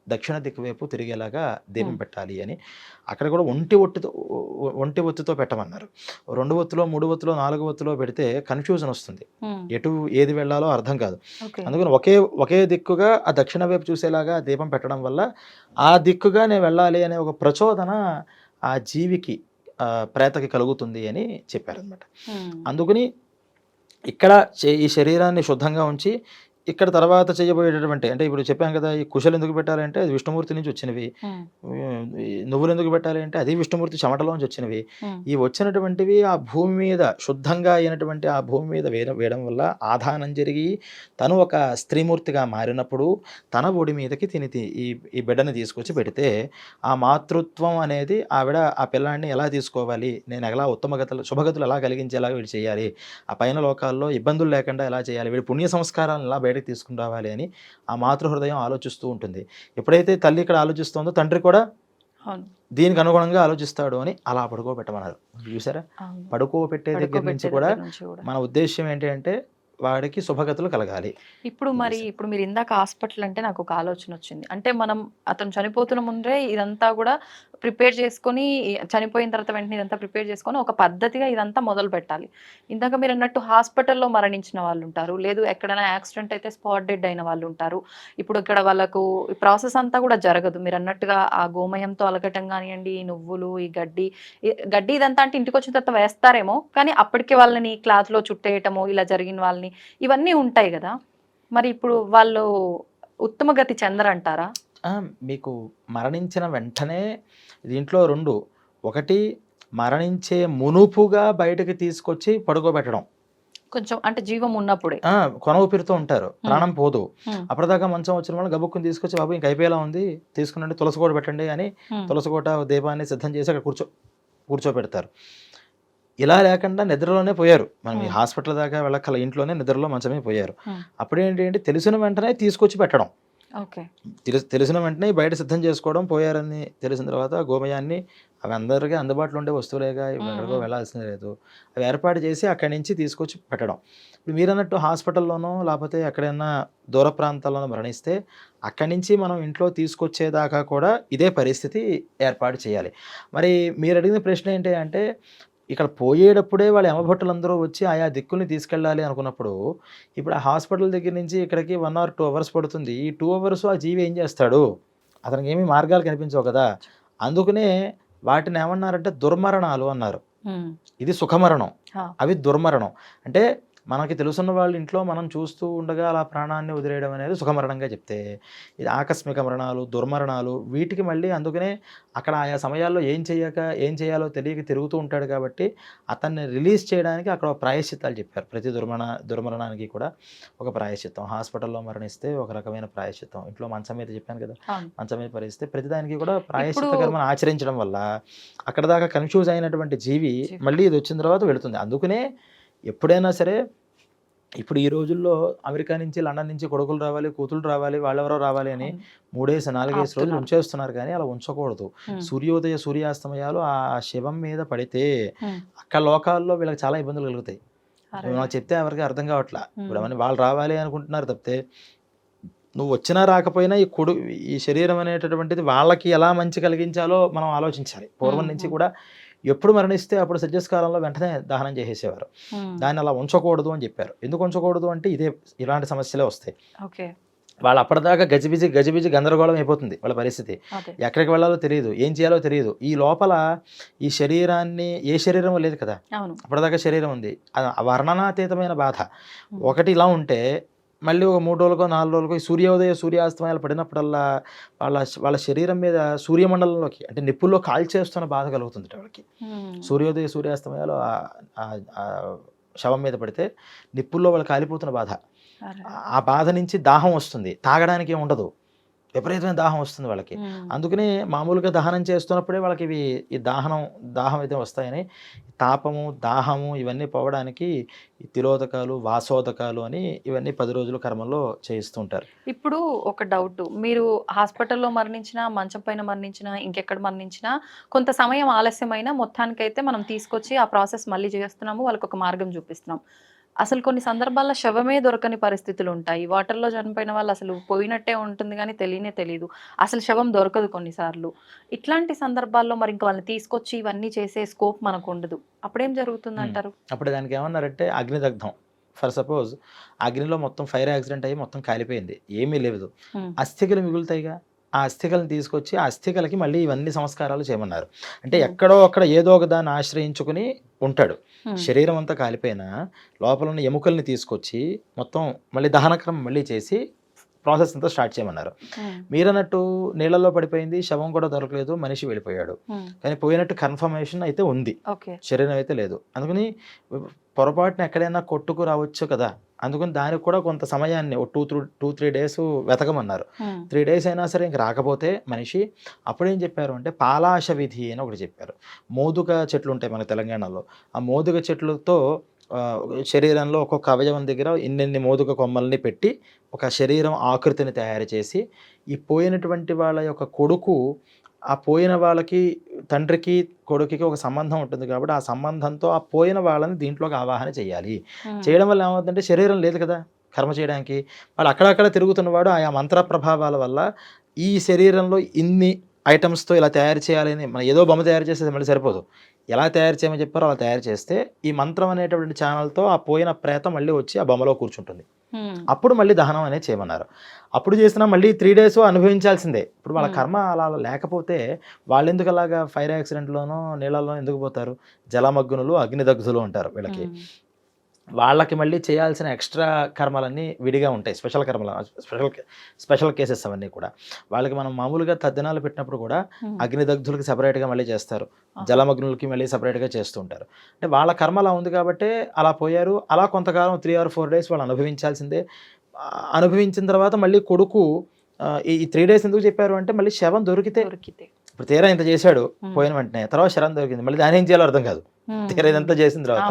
దక్షిణ దిక్కు వైపు తిరిగేలాగా దీపం పెట్టాలి అని. అక్కడ కూడా ఒంటి ఒత్తితో పెట్టమన్నారు. 2 ఒత్తులో 3 ఒత్తులో 4 ఒత్తులో పెడితే కన్ఫ్యూజన్ వస్తుంది, ఎటు ఏది వెళ్ళాలో అర్థం కాదు. అందుకని ఒకే దిక్కుగా ఆ దక్షిణ వైపు చూసేలాగా దీపం పెట్టడం వల్ల ఆ దిక్కుగా నేను వెళ్ళాలి అనే ఒక ప్రచోదన ఆ జీవికి ప్రేతకి కలుగుతుంది అని చెప్పారనమాట. అందుకని ఇక్కడ ఈ శరీరాన్ని శుద్ధంగా ఉంచి ఇక్కడ తర్వాత చేయబోయేటటువంటి, అంటే ఇప్పుడు చెప్పాం కదా, ఈ కుశలు ఎందుకు పెట్టాలంటే అది విష్ణుమూర్తి నుంచి వచ్చినవి, ఈ నువ్వులు ఎందుకు పెట్టాలి అంటే అది విష్ణుమూర్తి చెమటలోంచి వచ్చినవి. ఈ వచ్చినటువంటివి ఆ భూమి మీద శుద్ధంగా అయినటువంటి ఆ భూమి మీద వేయడం వల్ల ఆధానం జరిగి తను ఒక స్త్రీమూర్తిగా మారినప్పుడు తన ఒడి మీదకి ఈ బిడ్డని తీసుకొచ్చి పెడితే ఆ మాతృత్వం అనేది ఆవిడ ఆ పిల్లాన్ని ఎలా తీసుకోవాలి, నేను ఎలా శుభగతులు ఎలా కలిగించేలాగా వీడు చేయాలి, ఆ పైన లోకాల్లో ఇబ్బందులు లేకుండా ఎలా చేయాలి, వీడి పుణ్య సంస్కారాలను ఎలా బయటకు తీసుకుని రావాలి అని ఆ మాతృహృదయం ఆలోచిస్తూ ఉంటుంది. ఎప్పుడైతే తల్లి ఇక్కడ ఆలోచిస్తుందో తండ్రి కూడా దీనికి అనుగుణంగా ఆలోచిస్తాడు అని అలా పడుకోబెట్టమన్నారు. చూసారా, పడుకోబెట్టే దగ్గర నుంచి కూడా మన ఉద్దేశం ఏంటి అంటే వాడికి శుభగతులు కలగాలి. ఇప్పుడు మీరు ఇందాక హాస్పిటల్ అంటే నాకు ఒక ఆలోచన వచ్చింది. అంటే మనం అతను చనిపోతున్న ముందే ఇదంతా కూడా ప్రిపేర్ చేసుకొని, చనిపోయిన తర్వాత వెంటనే ఇదంతా ప్రిపేర్ చేసుకొని ఒక పద్ధతిగా ఇదంతా మొదలు పెట్టాలి. ఇందాక మీరు అన్నట్టు హాస్పిటల్లో మరణించిన వాళ్ళు ఉంటారు, లేదు ఎక్కడైనా యాక్సిడెంట్ అయితే స్పాట్ డెడ్ అయిన వాళ్ళు ఉంటారు. ఇప్పుడు ఇక్కడ వాళ్ళకు ఈ ప్రాసెస్ అంతా కూడా జరగదు. మీరు అన్నట్టుగా ఆ గోమయంతో అలగటం కానివ్వండి, ఈ నువ్వులు, ఈ గడ్డి ఇదంతా అంటే ఇంటికి వచ్చిన తర్వాత వేస్తారేమో, కానీ అప్పటికే వాళ్ళని క్లాత్లో చుట్టేయటము, ఇలా జరిగిన వాళ్ళని ఇవన్నీ ఉంటాయి కదా. మరి ఇప్పుడు వాళ్ళు ఉత్తమ గతి చెందరంటారా? మీకు మరణించిన వెంటనే దీంట్లో రెండు, ఒకటి మరణించే మునుపుగా బయటకు తీసుకొచ్చి పడుకోబెట్టడం, కొంచెం అంటే జీవం ఉన్నప్పుడే కొన ఊపిరితో ఉంటారు, ప్రాణం పోదు. అప్పటిదాకా మంచం వచ్చిన వాళ్ళు గబుక్కుని తీసుకొచ్చి బాబు ఇంక అయిపోయేలా ఉంది తీసుకునండి, తులసికోట పెట్టండి అని తులసికోట దీపాన్ని సిద్ధం చేసి అక్కడ కూర్చోబెడతారు. ఇలా లేకుండా నిద్రలోనే పోయారు. మనం ఈ హాస్పిటల్ దాకా వెళ్ళక్కల, ఇంట్లోనే నిద్రలో మంచమే పోయారు. అప్పుడేంటి తెలిసిన వెంటనే తీసుకొచ్చి పెట్టడం, తెలిసిన వెంటనే బయట సిద్ధం చేసుకోవడం, పోయారని తెలిసిన తర్వాత గోమయాన్ని, అవి అందరికీ అందుబాటులో ఉండే వస్తువులేగా, ఎక్కడికో వెళ్ళాల్సిన లేదు, అవి ఏర్పాటు చేసి అక్కడి నుంచి తీసుకొచ్చి పెట్టడం. ఇప్పుడు మీరు అన్నట్టు హాస్పిటల్లోనో లేకపోతే ఎక్కడైనా దూర ప్రాంతాల్లోనో మరణిస్తే అక్కడి నుంచి మనం ఇంట్లో తీసుకొచ్చేదాకా కూడా ఇదే పరిస్థితి ఏర్పాటు చేయాలి. మరి మీరు అడిగిన ప్రశ్న ఏంటి అంటే, ఇక్కడ పోయేటప్పుడే వాళ్ళ యమభట్టులందరూ వచ్చి ఆయా దిక్కుల్ని తీసుకెళ్ళాలి అనుకున్నప్పుడు, ఇప్పుడు ఆ హాస్పిటల్ దగ్గర నుంచి ఇక్కడికి 1 or 2 hours పడుతుంది. ఈ 2 hours ఆ జీవి ఏం చేస్తాడు, అతనికి ఏమీ మార్గాలు కనిపించవు కదా. అందుకనే వాటిని ఏమన్నారంటే దుర్మరణాలు అన్నారు. ఇది సుఖమరణం, అవి దుర్మరణం. అంటే మనకి తెలుసున్న వాళ్ళ ఇంట్లో మనం చూస్తూ ఉండగా అలా ప్రాణాన్ని వదిలేయడం అనేది సుఖమరణంగా చెప్తే, ఇది ఆకస్మిక మరణాలు, దుర్మరణాలు, వీటికి మళ్ళీ అందుకనే అక్కడ ఆయా సమయాల్లో ఏం చేయాలో తెలియక తిరుగుతూ ఉంటాడు కాబట్టి అతన్ని రిలీజ్ చేయడానికి అక్కడ ప్రాయశ్చిత్తాలు చెప్పారు. ప్రతి దుర్మరణానికి కూడా ఒక ప్రాయశ్చిత్తం. హాస్పిటల్లో మరణిస్తే ఒక రకమైన ప్రాయశ్చిత్తం, ఇంట్లో మంచం మీద చెప్పాను కదా, మంచం మీద పరిస్తే ప్రతిదానికి కూడా ప్రాయశ్చిత్తకర్మను ఆచరించడం వల్ల అక్కడ దాకా కన్ఫ్యూజ్ అయినటువంటి జీవి మళ్ళీ ఇది వచ్చిన తర్వాత వెళుతుంది. అందుకనే ఎప్పుడైనా సరే, ఇప్పుడు ఈ రోజుల్లో అమెరికా నుంచి, లండన్ నుంచి కొడుకులు రావాలి, కూతుళ్ళు రావాలి, వాళ్ళెవరో రావాలి అని 3-4 రోజులు ఉంచేస్తున్నారు. కానీ అలా ఉంచకూడదు. సూర్యోదయ సూర్యాస్తమయాలు ఆ శవం మీద పడితే అక్కడ లోకాల్లో వీళ్ళకి చాలా ఇబ్బందులు కలుగుతాయి. నాకు చెప్తే ఎవరికి అర్థం కావట్లా. ఇప్పుడు వాళ్ళు రావాలి అనుకుంటున్నారు తప్పితే, నువ్వు వచ్చినా రాకపోయినా ఈ శరీరం అనేటటువంటిది వాళ్ళకి ఎలా మంచి కలిగించాలో మనం ఆలోచించాలి. పూర్వం నుంచి కూడా ఎప్పుడు మరణిస్తే అప్పుడు సజ్జస్కాలంలో వెంటనే దహనం చేసేసేవారు. దాన్ని అలా ఉంచకూడదు అని చెప్పారు. ఎందుకు ఉంచకూడదు అంటే ఇలాంటి సమస్యలే వస్తాయి. వాళ్ళు అప్పటిదాకా గజిబిజి గందరగోళం అయిపోతుంది వాళ్ళ పరిస్థితి. ఎక్కడికి వెళ్ళాలో తెలియదు, ఏం చేయాలో తెలియదు. ఈ లోపల ఈ శరీరాన్ని, ఏ శరీరం లేదు కదా, అప్పటిదాకా శరీరం ఉంది, వర్ణనాతీతమైన బాధ. ఒకటి ఇలా ఉంటే మళ్ళీ ఒక 3 రోజులకో 4 రోజులకో ఈ సూర్యోదయ సూర్యాస్తమయాలు పడినప్పుడల్లా వాళ్ళ శరీరం మీద సూర్యమండలంలోకి, అంటే నిప్పుల్లో కాల్చేస్తున్న బాధ కలుగుతుంది వాళ్ళకి. సూర్యోదయ సూర్యాస్తమయాలు శవం మీద పడితే నిప్పుల్లో వాళ్ళు కాలిపోతున్న బాధ. ఆ బాధ నుంచి దాహం వస్తుంది, తాగడానికి ఏమి ఉండదు, విపరీతమైన దాహం వస్తుంది వాళ్ళకి. అందుకనే మామూలుగా దహనం చేస్తున్నప్పుడే వాళ్ళకి ఈ దాహం అయితే వస్తాయని, తాపము, దాహము ఇవన్నీ పోవడానికి ఈ తిలోదకాలు, వాసోదకాలు అని ఇవన్నీ 10 రోజుల కర్మల్లో చేయిస్తూ ఉంటారు. ఇప్పుడు ఒక డౌట్, మీరు హాస్పిటల్లో మరణించినా, మంచం పైన మరణించినా, ఇంకెక్కడ మరణించినా కొంత సమయం ఆలస్యమైన మొత్తానికైతే మనం తీసుకొచ్చి ఆ ప్రాసెస్ మళ్ళీ చేస్తున్నాము, వాళ్ళకి ఒక మార్గం చూపిస్తున్నాం. అసలు కొన్ని సందర్భాల్లో శవమే దొరకని పరిస్థితులు ఉంటాయి. వాటర్లో చనిపోయిన వాళ్ళు అసలు పోయినట్టే ఉంటుంది కానీ తెలియదు, అసలు శవం దొరకదు కొన్నిసార్లు. ఇట్లాంటి సందర్భాల్లో మరి ఇంకా వాళ్ళని తీసుకొచ్చి ఇవన్నీ చేసే స్కోప్ మనకు ఉండదు. అప్పుడేం జరుగుతుంది అంటారు? అప్పుడు దానికి ఏమన్నారంటే అగ్నిదగ్ధం. ఫర్ సపోజ్ అగ్నిలో మొత్తం ఫైర్ యాక్సిడెంట్ అయ్యి మొత్తం కాలిపోయింది, ఏమీ లేదు, అస్థికలు మిగులుతాయిగా, ఆ అస్థికలను తీసుకొచ్చి ఆ అస్థికలకి మళ్ళీ ఇవన్నీ సంస్కారాలు చేయమన్నారు. అంటే ఎక్కడో అక్కడ ఏదో ఒక దాన్ని ఆశ్రయించుకుని ఉంటాడు. శరీరం అంతా కాలిపోయినా లోపల ఉన్న ఎముకల్ని తీసుకొచ్చి మొత్తం మళ్ళీ దహనక్రమం మళ్ళీ చేసి ప్రాసెస్ అంతా స్టార్ట్ చేయమన్నారు. మీరన్నట్టు నీళ్ళల్లో పడిపోయింది, శవం కూడా దొరకలేదు, మనిషి వెళ్ళిపోయాడు. కానీ పోయినట్టు కన్ఫర్మేషన్ అయితే ఉంది, శరీరం అయితే లేదు. అందుకని పొరపాటున ఎక్కడైనా కొట్టుకు రావచ్చు కదా, అందుకని దానికి కూడా కొంత సమయాన్ని 2-3 డేస్ వెతకమన్నారు. 3 డేస్ అయినా సరే ఇంక రాకపోతే మనిషి అప్పుడేం చెప్పారు అంటే పాలాశ విధి అని ఒకటి చెప్పారు. మోదుగ చెట్లు ఉంటాయి మన తెలంగాణలో. ఆ మోదుగ చెట్లతో శరీరంలో ఒక్కొక్క అవయవం దగ్గర ఇన్నెన్ని మోదుగ కొమ్మల్ని పెట్టి ఒక శరీరం ఆకృతిని తయారు చేసి ఈ పోయినటువంటి వాళ్ళ యొక్క కొడుకు, ఆ పోయిన వాళ్ళకి తండ్రికి కొడుకుకి ఒక సంబంధం ఉంటుంది కాబట్టి ఆ సంబంధంతో ఆ పోయిన వాళ్ళని దీంట్లోకి ఆవాహన చేయాలి. చేయడం వల్ల ఏమవుతుందంటే శరీరం లేదు కదా కర్మ చేయడానికి, వాళ్ళు అక్కడక్కడ తిరుగుతున్నవాడు ఆయా మంత్ర ప్రభావాల వల్ల ఈ శరీరంలో ఇన్ని ఐటమ్స్తో ఇలా తయారు చేయాలని, మనం ఏదో బొమ్మ తయారు చేస్తే మళ్ళీ సరిపోదు, ఎలా తయారు చేయమని చెప్పారో అలా తయారు చేస్తే ఈ మంత్రం అనేటువంటి ఛానల్తో ఆ పోయిన ప్రేతం మళ్ళీ వచ్చి ఆ బొమ్మలో కూర్చుంటుంది. అప్పుడు మళ్ళీ దహనం అనేది చేయమన్నారు. అప్పుడు చేసినా మళ్ళీ 3 డేస్ అనుభవించాల్సిందే. ఇప్పుడు వాళ్ళ కర్మ అలా లేకపోతే వాళ్ళు ఎందుకు అలాగా ఫైర్ యాక్సిడెంట్లోనో నీళ్ళలోనో ఎందుకు పోతారు? జలమగ్నులు అగ్నిదగ్ధులు ఉంటారు వీళ్ళకి. వాళ్ళకి మళ్ళీ చేయాల్సిన ఎక్స్ట్రా కర్మలన్నీ విడిగా ఉంటాయి, స్పెషల్ కర్మలు, స్పెషల్ కేసెస్ అవన్నీ కూడా. వాళ్ళకి మనం మామూలుగా తద్దినాలు పెట్టినప్పుడు కూడా అగ్నిదగ్ధులకి సపరేట్గా మళ్ళీ చేస్తారు, జలమగ్నులకి మళ్ళీ సపరేట్గా చేస్తూ ఉంటారు. అంటే వాళ్ళ కర్మ అలా ఉంది కాబట్టి అలా పోయారు. అలా కొంతకాలం 3 or 4 డేస్ వాళ్ళు అనుభవించాల్సిందే. అనుభవించిన తర్వాత మళ్ళీ కొడుకు ఈ 3 డేస్ ఎందుకు చెప్పారు అంటే మళ్ళీ శవం దొరికితే, ఇప్పుడు తీరా ఇంత చేశాడు పోయిన వెంటనే, తర్వాత శరం దొరికింది, మళ్ళీ దాని ఏం చేయాలో అర్థం కాదు తీరా ఇదంతా చేసిన తర్వాత.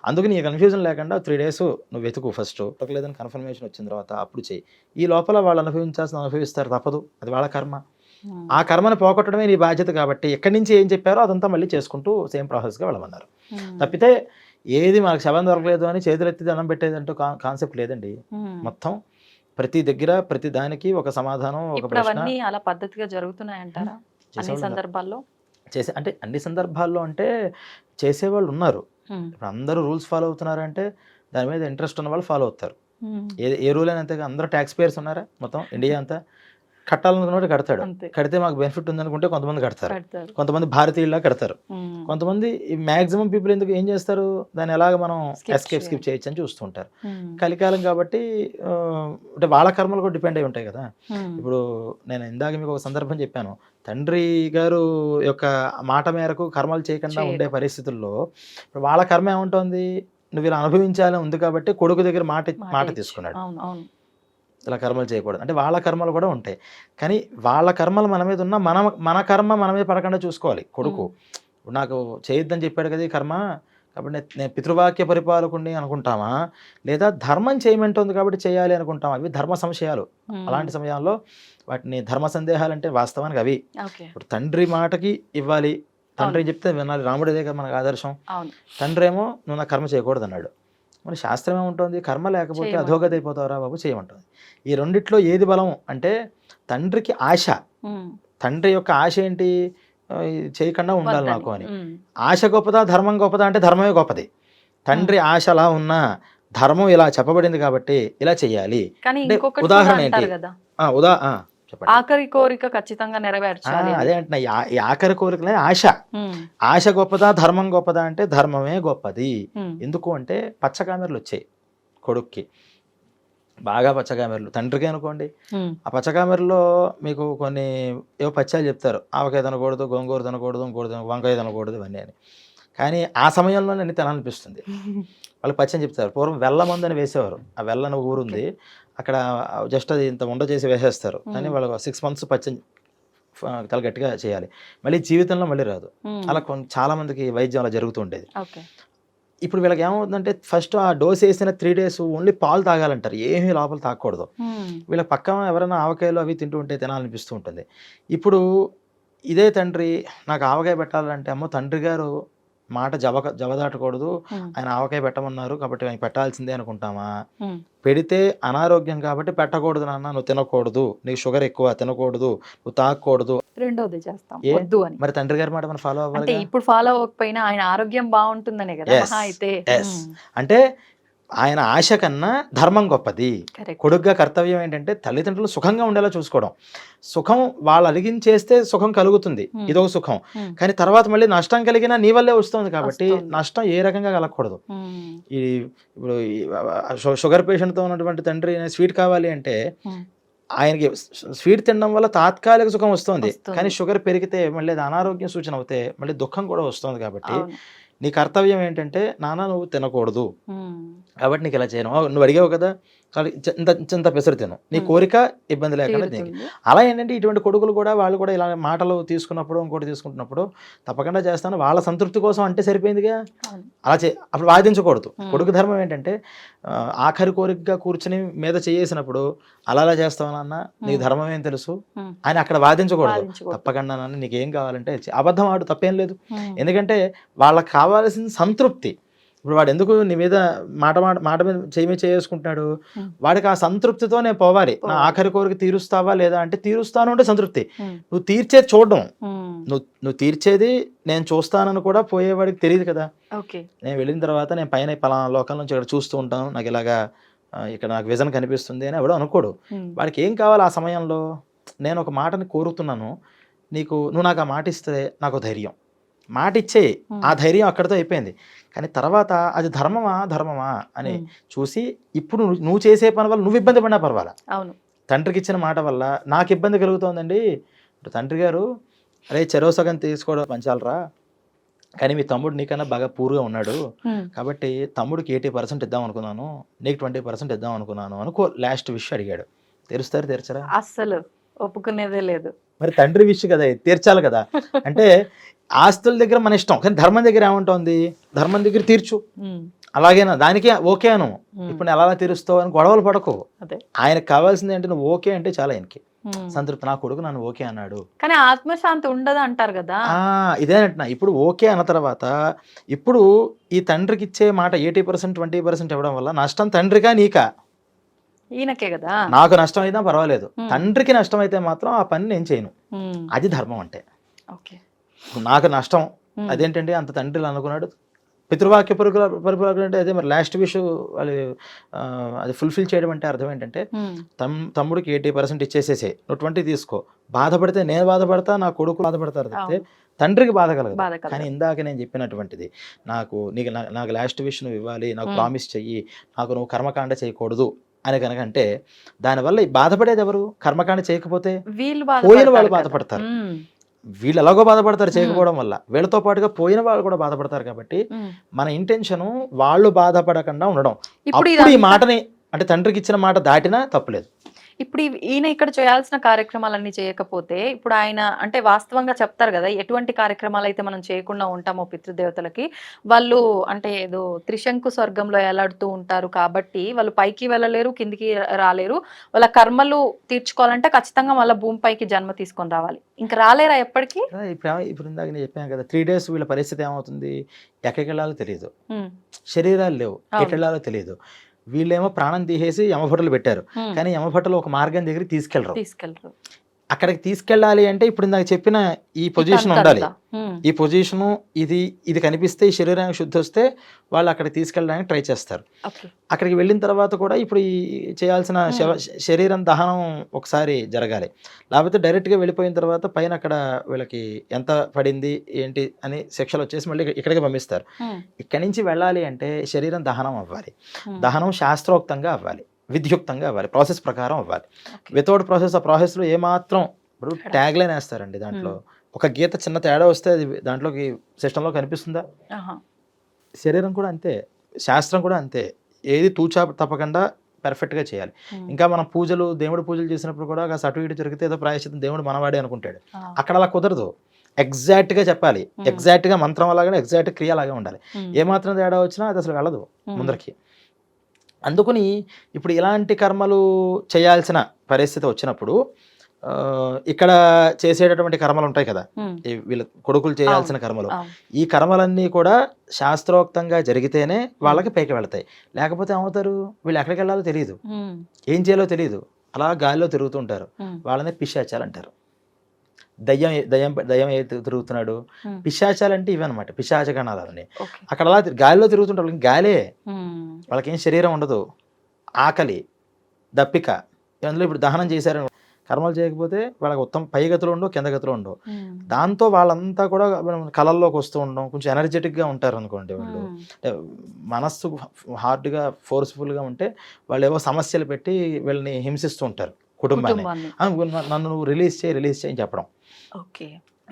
అందుకని ఈ కన్ఫ్యూజన్ లేకుండా 3 డేస్ నువ్వు వెతుకు, ఫస్ట్ లేదని కన్ఫర్మేషన్ వచ్చిన తర్వాత అప్పుడు చెయ్యి. ఈ లోపల వాళ్ళు అనుభవిస్తారు, తప్పదు, అది వాళ్ళ కర్మ. ఆ కర్మను పోగొట్టడమే నీ బాధ్యత కాబట్టి ఎక్కడి నుంచి ఏం చెప్పారో అదంతా మళ్ళీ చేసుకుంటూ సేమ్ ప్రాసెస్గా వెళ్ళమన్నారు. తప్పితే ఏది మనకు శవం దొరకలేదు అని చేతులెత్తి దండం పెట్టేదంటూ కాన్సెప్ట్ లేదండి. మొత్తం ప్రతి దగ్గర ప్రతి దానికి ఒక సమాధానం, ఒక ప్రశ్న. అలా పద్ధతిగా జరుగుతున్నాయంటారా అన్ని సందర్భాల్లో? అంటే అన్ని సందర్భాల్లో అంటే చేసేవాళ్ళు ఉన్నారు. ఇప్పుడు అందరూ రూల్స్ ఫాలో అవుతున్నారంటే దాని మీద ఇంట్రెస్ట్ ఉన్న వాళ్ళు ఫాలో అవుతారు. ఏ రూల్ అయినా అంతే. అందరూ ట్యాక్స్ పేయర్స్ ఉన్నారా మొత్తం ఇండియా అంతా? కట్టాలనుకున్నట్టు కడతాడు, కడితే మాకు బెనిఫిట్ ఉందనుకుంటే కొంతమంది కడతారు, కొంతమంది భారతీయుల్లా కడతారు, కొంతమంది మ్యాక్సిమం పీపుల్ ఎందుకు ఏం చేస్తారు, దాన్ని ఎలాగ మనం స్కిప్ చేయొచ్చు అని చూస్తూ ఉంటారు. కలికాలం కాబట్టి అంటే వాళ్ళ కర్మలు కూడా డిపెండ్ అయి ఉంటాయి కదా. ఇప్పుడు నేను ఇందాక మీకు ఒక సందర్భం చెప్పాను, తండ్రి గారు యొక్క మాట మేరకు కర్మలు చేయకుండా ఉండే పరిస్థితుల్లో ఇప్పుడు వాళ్ళ కర్మ ఏముంటుంది, నువ్వు ఇలా అనుభవించాలని ఉంది కాబట్టి కొడుకు దగ్గర మాట తీసుకున్నాడు, ఇలా కర్మలు చేయకూడదు అంటే వాళ్ళ కర్మలు కూడా ఉంటాయి. కానీ వాళ్ళ కర్మలు మన మీద ఉన్న మన కర్మ మన మీద పడకుండా చూసుకోవాలి. కొడుకు నాకు చేయొద్దని చెప్పాడు కదా ఈ కర్మ, కాబట్టి నేను పితృవాక్య పరిపాలకుడిని అనుకుంటామా, లేదా ధర్మం చేయమంటుంది కాబట్టి చేయాలి అనుకుంటామా? అవి ధర్మ సంశయాలు. అలాంటి సమయాల్లో వాటిని ధర్మ సందేహాలు అంటే వాస్తవానికి అవి. ఇప్పుడు తండ్రి మాటకి ఇవ్వాలి, తండ్రి చెప్తే వినాలి, రాముడిదే కదా మనకు ఆదర్శం. తండ్రి ఏమో నువ్వు నా కర్మ చేయకూడదు అన్నాడు, మరి శాస్త్రం ఏముంటుంది, కర్మ లేకపోతే అధోగతి అయిపోతావురా బాబు చేయమంటుంది. ఈ రెండిట్లో ఏది బలం అంటే తండ్రికి ఆశ. తండ్రి యొక్క ఆశ ఏంటి, చేయకుండా ఉండాలి నాకు అని. ఆశ గొప్పదా ధర్మం గొప్పదా అంటే ధర్మమే గొప్పది. తండ్రి ఆశ అలా ఉన్నా ధర్మం ఇలా చెప్పబడింది కాబట్టి ఇలా చెయ్యాలి. ఉదాహరణ ఏంటి, చెప్పండి. ఆఖరి కోరిక ఖచ్చితంగా నెరవేర్చాలి. అదే అంటున్నా, ఈ ఆఖరి కోరికలే ఆశ. ఆశ గొప్పదా ధర్మం గొప్పదా అంటే ధర్మమే గొప్పది. ఎందుకు అంటే పచ్చకామెర్లు వచ్చాయి కొడుక్కి, బాగా పచ్చకామెర్లు. తండ్రికి అనుకోండి, ఆ పచ్చకామెరలో మీకు కొన్ని ఏవో పచ్చాలు చెప్తారు, ఆవకాయ తినకూడదు, గోంగూర తినకూడదు, వంకాయ తినకూడదు ఇవన్నీ అని. కానీ ఆ సమయంలో నేను తినాలనిపిస్తుంది. వాళ్ళు పచ్చని చెప్తారు. పూర్వం వెల్లమందు అని వేసేవారు, ఆ వెల్లని ఊరుంది అక్కడ, జస్ట్ అది ఇంత ఉండ చేసి వేసేస్తారు. కానీ వాళ్ళు 6 months పచ్చని చాలా గట్టిగా చేయాలి, మళ్ళీ జీవితంలో మళ్ళీ రాదు. అలా చాలా మందికి వైద్యం అలా జరుగుతూ ఉండేది. ఇప్పుడు వీళ్ళకి ఏమవుతుందంటే ఫస్ట్ ఆ డోస్ వేసిన 3 days ఓన్లీ పాలు తాగాలంటారు, ఏమీ లోపల తాగకూడదు. వీళ్ళ పక్కన ఎవరైనా ఆవకాయలు అవి తింటూ ఉంటే తినాలనిపిస్తూ ఉంటుంది. ఇప్పుడు ఇదే తండ్రి నాకు ఆవకాయ పెట్టాలంటే, అమ్మో తండ్రి గారు మాట జవదాటకూడదు, ఆయన ఆవకాయ పెట్టమన్నారు కాబట్టి ఆయన పెట్టాల్సిందే అనుకుంటామా? పెడితే అనారోగ్యం కాబట్టి పెట్టకూడదు నాన్న, నువ్వు తినకూడదు, నీకు షుగర్ ఎక్కువ, తినకూడదు, నువ్వు తాగకూడదు, రెండోది చేస్తాం. మరి తండ్రి గారి మాట మనం ఫాలో అవ్వాలి. ఇప్పుడు ఫాలో అవ్వకపోయినా ఆయన ఆరోగ్యం బాగుంటుందనే కదా. అయితే అంటే ఆయన ఆశ కన్నా ధర్మం గొప్పది. కరెక్ట్. కొడుగ్గా కర్తవ్యం ఏంటంటే తల్లిదండ్రులు సుఖంగా ఉండేలా చూసుకోవడం. సుఖం వాళ్ళు అలిగించేస్తే సుఖం కలుగుతుంది, ఇదొక సుఖం. కానీ తర్వాత మళ్ళీ నష్టం కలిగినా నీ వల్లే వస్తుంది కాబట్టి నష్టం ఏ రకంగా కలగకూడదు. ఈ ఇప్పుడు షుగర్ పేషెంట్తో ఉన్నటువంటి తండ్రి స్వీట్ కావాలి అంటే ఆయనకి స్వీట్ తినడం వల్ల తాత్కాలిక సుఖం వస్తుంది, కానీ షుగర్ పెరిగితే మళ్ళీ అది అనారోగ్యం సూచన అవుతే మళ్ళీ దుఃఖం కూడా వస్తుంది. కాబట్టి నీ కర్తవ్యం ఏంటంటే నాన్న నువ్వు తినకూడదు కాబట్టి నీకు ఇలా చేయను, నువ్వు అడిగావు కదా ఇంత పెసరు తిను, నీ కోరిక ఇబ్బంది లేకుండా తిని. అలా ఏంటంటే ఇటువంటి కొడుకులు కూడా వాళ్ళు కూడా ఇలా మాటలు తీసుకున్నప్పుడు ఇంకోటి తీసుకుంటున్నప్పుడు తప్పకుండా చేస్తాను వాళ్ళ సంతృప్తి కోసం అంటే సరిపోయిందిగా. అలా అప్పుడు వాదించకూడదు. కొడుకు ధర్మం ఏంటంటే ఆఖరి కోరికగా కూర్చుని మీద చేసినప్పుడు అలా చేస్తావనన్న నీకు ధర్మం ఏం తెలుసు అని అక్కడ వాదించకూడదు. తప్పకుండా నాన్న నీకేం కావాలంటే అబద్ధం ఆడు, తప్పేం లేదు. ఎందుకంటే వాళ్ళకి కావాల్సిన సంతృప్తి. ఇప్పుడు వాడు ఎందుకు నీ మీద మాట మీద చేసుకుంటున్నాడు, వాడికి ఆ సంతృప్తితో నేను పోవాలి. నా ఆఖరి కోరిక తీరుస్తావా లేదా అంటే తీరుస్తాను అంటే సంతృప్తి. నువ్వు తీర్చేది చూడడం, నువ్వు తీర్చేది నేను చూస్తానని కూడా పోయేవాడికి తెలియదు కదా. నేను వెళ్ళిన తర్వాత నేను పైన పలానా లోకం నుంచి ఇక్కడ చూస్తూ ఉంటాను, నాకు ఇలాగా ఇక్కడ నాకు విజన్ కనిపిస్తుంది అని ఎవడో అనుకోడు. వాడికి ఏం కావాలి ఆ సమయంలో, నేను ఒక మాటని కోరుతున్నాను, నువ్వు నాకు ఆ మాట ఇస్తే నాకు ధైర్యం, మాట ఇచ్చే ఆ ధైర్యం అక్కడితో అయిపోయింది. కానీ తర్వాత అది ధర్మమా అని చూసి ఇప్పుడు నువ్వు చేసే పని వల్ల నువ్వు ఇబ్బంది పడినా పర్వాలా. అవును, తండ్రికి ఇచ్చిన మాట వల్ల నాకు ఇబ్బంది కలుగుతోందండి. ఇప్పుడు తండ్రి గారు అరే చెరో సగం తీసుకోవడం పంచాలరా, కానీ మీ తమ్ముడు నీకన్నా బాగా పూర్గా ఉన్నాడు కాబట్టి తమ్ముడికి 80% ఇద్దాం అనుకున్నాను, నీకు 20% ఇద్దాం అనుకున్నాను అనుకో. లాస్ట్ విషయం అడిగాడు, తీర్చరా? అస్సలు ఒప్పుకునేదే లేదు. మరి తండ్రి విషయం కదా, తీర్చాలి కదా. అంటే ఆస్తుల దగ్గర మన ఇష్టం, కానీ ధర్మం దగ్గర ఏముంటుంది, ధర్మం దగ్గర తీర్చు. అలాగేనా దానికే ఓకే అను. ఇప్పుడు ఎలా తీరుస్తావు అని గొడవలు పడకు. ఆయనకు కావాల్సింది ఏంటి, నువ్వు ఓకే అంటే చాలా ఆయనకి సంతృప్తి. నా కొడుకు నన్ను ఓకే అన్నాడు, కానీ ఆత్మశాంతి ఉండదు అంటారు కదా. ఇదేనంటున్నా. ఇప్పుడు ఓకే అన్న తర్వాత ఇప్పుడు ఈ తండ్రికి ఇచ్చే మాట 80% 20% ఇవ్వడం వల్ల నష్టం తండ్రిగా నీకా? ఈయనకే కదా. నాకు నష్టం అయినా పర్వాలేదు, తండ్రికి నష్టం అయితే మాత్రం ఆ పని నేను చేయను. అది ధర్మం అంటే. నాకు నష్టం అదేంటండి అంత తండ్రిలు అనుకున్నాడు, పితృవాక్య పరిపాలన అంటే అదే. మరి లాస్ట్ విష్ వాళ్ళు అది ఫుల్ఫిల్ చేయడం అంటే అర్థం ఏంటంటే తమ్ముడికి 80% ఇచ్చేసేసే, నువ్వు 20 తీసుకో. బాధపడితే నేను బాధపడతా, నా కొడుకు బాధపడతారు తప్పితే తండ్రికి బాధ కలగదు. కానీ ఇందాక నేను చెప్పినటువంటిది, నాకు లాస్ట్ విష్ నువ్వు ఇవ్వాలి, నాకు ప్రామిస్ చెయ్యి, నాకు నువ్వు కర్మకాండ చేయకూడదు అని కనుక అంటే దానివల్ల బాధపడేది ఎవరు? కర్మకాండ చేయకపోతే పోయిన వాళ్ళు బాధపడతారు. వీళ్ళు ఎలాగో బాధపడతారు చేయకపోవడం వల్ల, వీళ్ళతో పాటుగా పోయిన వాళ్ళు కూడా బాధపడతారు. కాబట్టి మన ఇంటెన్షను వాళ్ళు బాధపడకుండా ఉండడం. అప్పుడు ఈ మాటని అంటే తండ్రికి ఇచ్చిన మాట దాటినా తప్పులేదు. ఇప్పుడు ఈయన ఇక్కడ చేయాల్సిన కార్యక్రమాలన్నీ చేయకపోతే ఇప్పుడు ఆయన అంటే వాస్తవంగా చెప్తారు కదా, ఎటువంటి కార్యక్రమాలు అయితే మనం చేయకుండా ఉంటామో పితృదేవతలకి, వాళ్ళు అంటే ఏదో త్రిశంకు స్వర్గంలో ఎలాడుతూ ఉంటారు కాబట్టి వాళ్ళు పైకి వెళ్ళలేరు, కిందికి రాలేరు. వాళ్ళ కర్మలు తీర్చుకోవాలంటే ఖచ్చితంగా మళ్ళీ భూమిపైకి జన్మ తీసుకొని రావాలి. ఇంకా రాలేరా ఎప్పటికీ? ఇప్పుడు ఇందాక నేను చెప్పాను కదా, 3 days వీళ్ళ పరిస్థితి ఏమవుతుంది, ఎక్కడికి వెళ్ళాలో తెలియదు, శరీరాలు లేవు, ఎటు వెళ్ళాలో తెలియదు. వీళ్ళేమో ప్రాణం తీసేసి యమభటులు పెట్టారు, కానీ యమభటులు ఒక మార్గం దగ్గరికి తీసుకెళ్ళరు. అక్కడికి తీసుకెళ్ళాలి అంటే ఇప్పుడు నాకు చెప్పిన ఈ పొజిషన్ ఉండాలి. ఈ పొజిషను ఇది కనిపిస్తే ఈ శరీరానికి శుద్ధి వస్తే వాళ్ళు అక్కడికి తీసుకెళ్ళడానికి ట్రై చేస్తారు. అక్కడికి వెళ్ళిన తర్వాత కూడా ఇప్పుడు ఈ చేయాల్సిన శరీరం దహనం ఒకసారి జరగాలి. లేకపోతే డైరెక్ట్గా వెళ్ళిపోయిన తర్వాత పైన అక్కడ వీళ్ళకి ఎంత పడింది ఏంటి అని శిక్షలు వచ్చేసి మళ్ళీ ఇక్కడికి పంపిస్తారు. ఇక్కడి నుంచి వెళ్ళాలి అంటే శరీరం దహనం అవ్వాలి. దహనం శాస్త్రోక్తంగా అవ్వాలి, విద్యుక్తంగా అవ్వాలి, ప్రాసెస్ ప్రకారం అవ్వాలి. వితౌట్ ప్రాసెస్, ఆ ప్రాసెస్లో ఏమాత్రం ఇప్పుడు ట్యాగ్ లైన్ వేస్తారండి, దాంట్లో ఒక గీత చిన్న తేడా వస్తే అది దాంట్లోకి సిస్టంలో కనిపిస్తుందా? శరీరం కూడా అంతే, శాస్త్రం కూడా అంతే. ఏది తూచా తప్పకుండా పర్ఫెక్ట్గా చేయాలి. ఇంకా మనం దేవుడి పూజలు చేసినప్పుడు కూడా కాస్త అటు ఇటు జరిగితే ఏదో ప్రాయశ్చిత్తం దేవుడు మనవాడే అనుకుంటాడు. అక్కడ అలా కుదరదు, ఎగ్జాక్ట్గా చెప్పాలి, ఎగ్జాక్ట్గా మంత్రం అలాగే ఎగ్జాక్ట్ క్రియ అలాగే ఉండాలి. ఏమాత్రం తేడా వచ్చినా అది అసలు వెళ్ళదు ముందరికి. అందుకని ఇప్పుడు ఇలాంటి కర్మలు చేయాల్సిన పరిస్థితి వచ్చినప్పుడు ఇక్కడ చేసేటటువంటి కర్మలు ఉంటాయి కదా, వీళ్ళ కొడుకులు చేయాల్సిన కర్మలు, ఈ కర్మలన్నీ కూడా శాస్త్రోక్తంగా జరిగితేనే వాళ్ళకి పైకి వెళతాయి. లేకపోతే ఏమవుతారు, వీళ్ళు ఎక్కడికి వెళ్ళాలో తెలియదు, ఏం చేయాలో తెలియదు, అలా గాలిలో తిరుగుతూ ఉంటారు. వాళ్ళని పిశాచాలు అంటారు. దయ్యం తిరుగుతున్నాడు. పిశాచాలంటే ఇవన్నమాట, పిశాచ గణాలు అవన్నీ. ఓకే. అక్కడ అలా గాలిలో తిరుగుతుంటారు, వాళ్ళకి గాలే, వాళ్ళకేం శరీరం ఉండదు, ఆకలి, దప్పిక. అందులో ఇప్పుడు దహనం చేశారు, కర్మలు చేయకపోతే వాళ్ళకి ఉత్తమ పై గతులు ఉండవు, కింద గతులు ఉండవు. దాంతో వాళ్ళంతా కూడా కళల్లోకి వస్తూ ఉండడం, కొంచెం ఎనర్జెటిక్గా ఉంటారు అనుకోండి. వాళ్ళు అంటే మనస్సు హార్డ్గా ఫోర్స్ఫుల్గా ఉంటే వాళ్ళు ఏవో సమస్యలు పెట్టి వీళ్ళని హింసిస్తూ ఉంటారు, కుటుంబాన్ని. నన్ను నువ్వు రిలీజ్ చేయి అని చెప్పడం. ఓకే.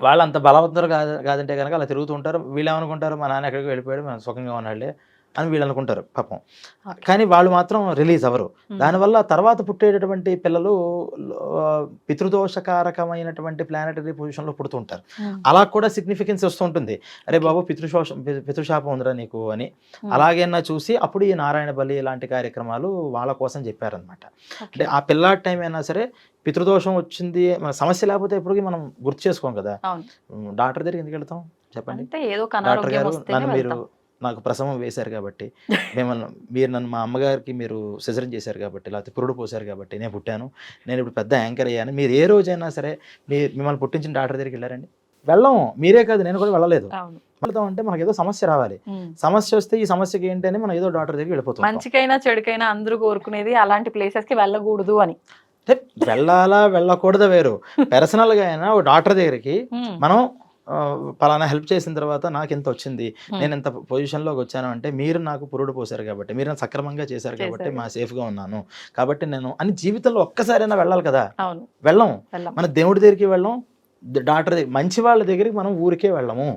వాళ్ళు అంత బలవంతులు కాదంటే కనుక అలా తిరుగుతూ ఉంటారు. వీళ్ళు ఏమనుకుంటారు, మా నాన్న ఎక్కడికి వెళ్ళిపోయాడు, మనం సుఖంగా ఉన్నాడులే అని వీళ్ళు అనుకుంటారు పాపం. కానీ వాళ్ళు మాత్రం రిలీజ్ అవ్వరు. దానివల్ల తర్వాత పుట్టేటటువంటి పిల్లలు పితృదోషకారకమైనటువంటి ప్లానటరీ పొజిషన్లో పుడుతుంటారు. అలా కూడా సిగ్నిఫికెన్స్ వస్తూ ఉంటుంది. అరే బాబు పితృశాపం ఉందిరా నీకు అని అలాగైనా చూసి అప్పుడు ఈ నారాయణ బలి ఇలాంటి కార్యక్రమాలు వాళ్ళ కోసం చెప్పారనమాట. అంటే ఆ పిల్లాడి టైం అయినా సరే పితృదోషం వచ్చింది, మన సమస్య లేకపోతే ఎప్పటికీ మనం గుర్తు చేసుకోం కదా. డాక్టర్ దగ్గరికి ఎందుకు వెళ్తాం చెప్పండి? డాక్టర్ గారు నన్ను మీరు నాకు ప్రసవం వేశారు కాబట్టి, మీరు నన్ను మా అమ్మగారికి మీరు సిజరీన్ చేశారు కాబట్టి, లేకపోతే పురుడు పోసారు కాబట్టి నేను పుట్టాను, నేను ఇప్పుడు పెద్ద యాంకర్ అయ్యాను. మీరు ఏ రోజైనా సరే మిమ్మల్ని పుట్టించిన డాక్టర్ దగ్గరికి వెళ్ళారండి? వెళ్ళం. మీరే కాదు, నేను కూడా వెళ్ళలేదు. వెళ్తాం అంటే మనకి ఏదో సమస్య రావాలి. సమస్య వస్తే ఈ సమస్యకి ఏంటని మనం ఏదో డాక్టర్ దగ్గరికి వెళ్ళిపోతాం. మంచికైనా చెడుకైనా అందరూ కోరుకునేది అలాంటి ప్లేసెస్కి వెళ్ళకూడదు అని. వెళ్ళాలా వెళ్ళకూడదా వేరు, పర్సనల్గా అయినా ఒక డాక్టర్ దగ్గరికి మనం పలానా హెల్ప్ చేసిన తర్వాత నాకు ఎంత వచ్చింది, నేను ఎంత పొజిషన్లోకి వచ్చాను అంటే మీరు నాకు పురుడు పోసారు కాబట్టి, మీరు నాకు సక్రమంగా చేశారు కాబట్టి మా సేఫ్గా ఉన్నాను కాబట్టి నేను అని జీవితంలో ఒక్కసారైనా వెళ్ళాలి కదా. వెళ్ళం. మన దేవుడి దగ్గరికి వెళ్ళం, డాక్టర్ దగ్గర, మంచి వాళ్ళ దగ్గరికి మనం ఊరికే వెళ్ళము,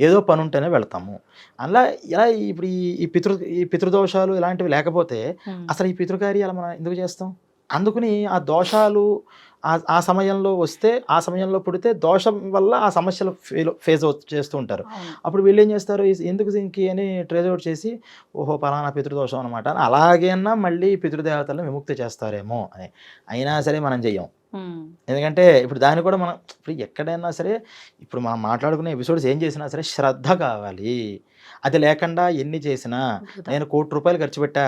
ఏదో పని ఉంటేనే వెళ్తాము. అలా ఇలా ఇప్పుడు ఈ పితృదోషాలు ఇలాంటివి లేకపోతే అసలు ఈ పితృకార్యాలు మనం ఎందుకు చేస్తాం? అందుకని ఆ దోషాలు ఆ సమయంలో వస్తే, ఆ సమయంలో పుడితే దోషం వల్ల ఆ సమస్యలు ఫేస్ చేస్తూ ఉంటారు. అప్పుడు వీళ్ళు ఏం చేస్తారు, ఎందుకు దీనికి అని ట్రేస్ అవుట్ చేసి ఓహో పలానా పితృదోషం అనమాట అని అలాగైనా మళ్ళీ పితృదేవతలను విముక్తి చేస్తారేమో అని. అయినా సరే మనం చెయ్యం. ఎందుకంటే ఇప్పుడు దాన్ని కూడా మనం ఇప్పుడు ఎక్కడైనా సరే ఇప్పుడు మనం మాట్లాడుకునే ఎపిసోడ్స్ ఏం చేసినా సరే శ్రద్ధ కావాలి. అది లేకుండా ఎన్ని చేసినా, నేను ₹1,00,00,000 ఖర్చు పెట్టా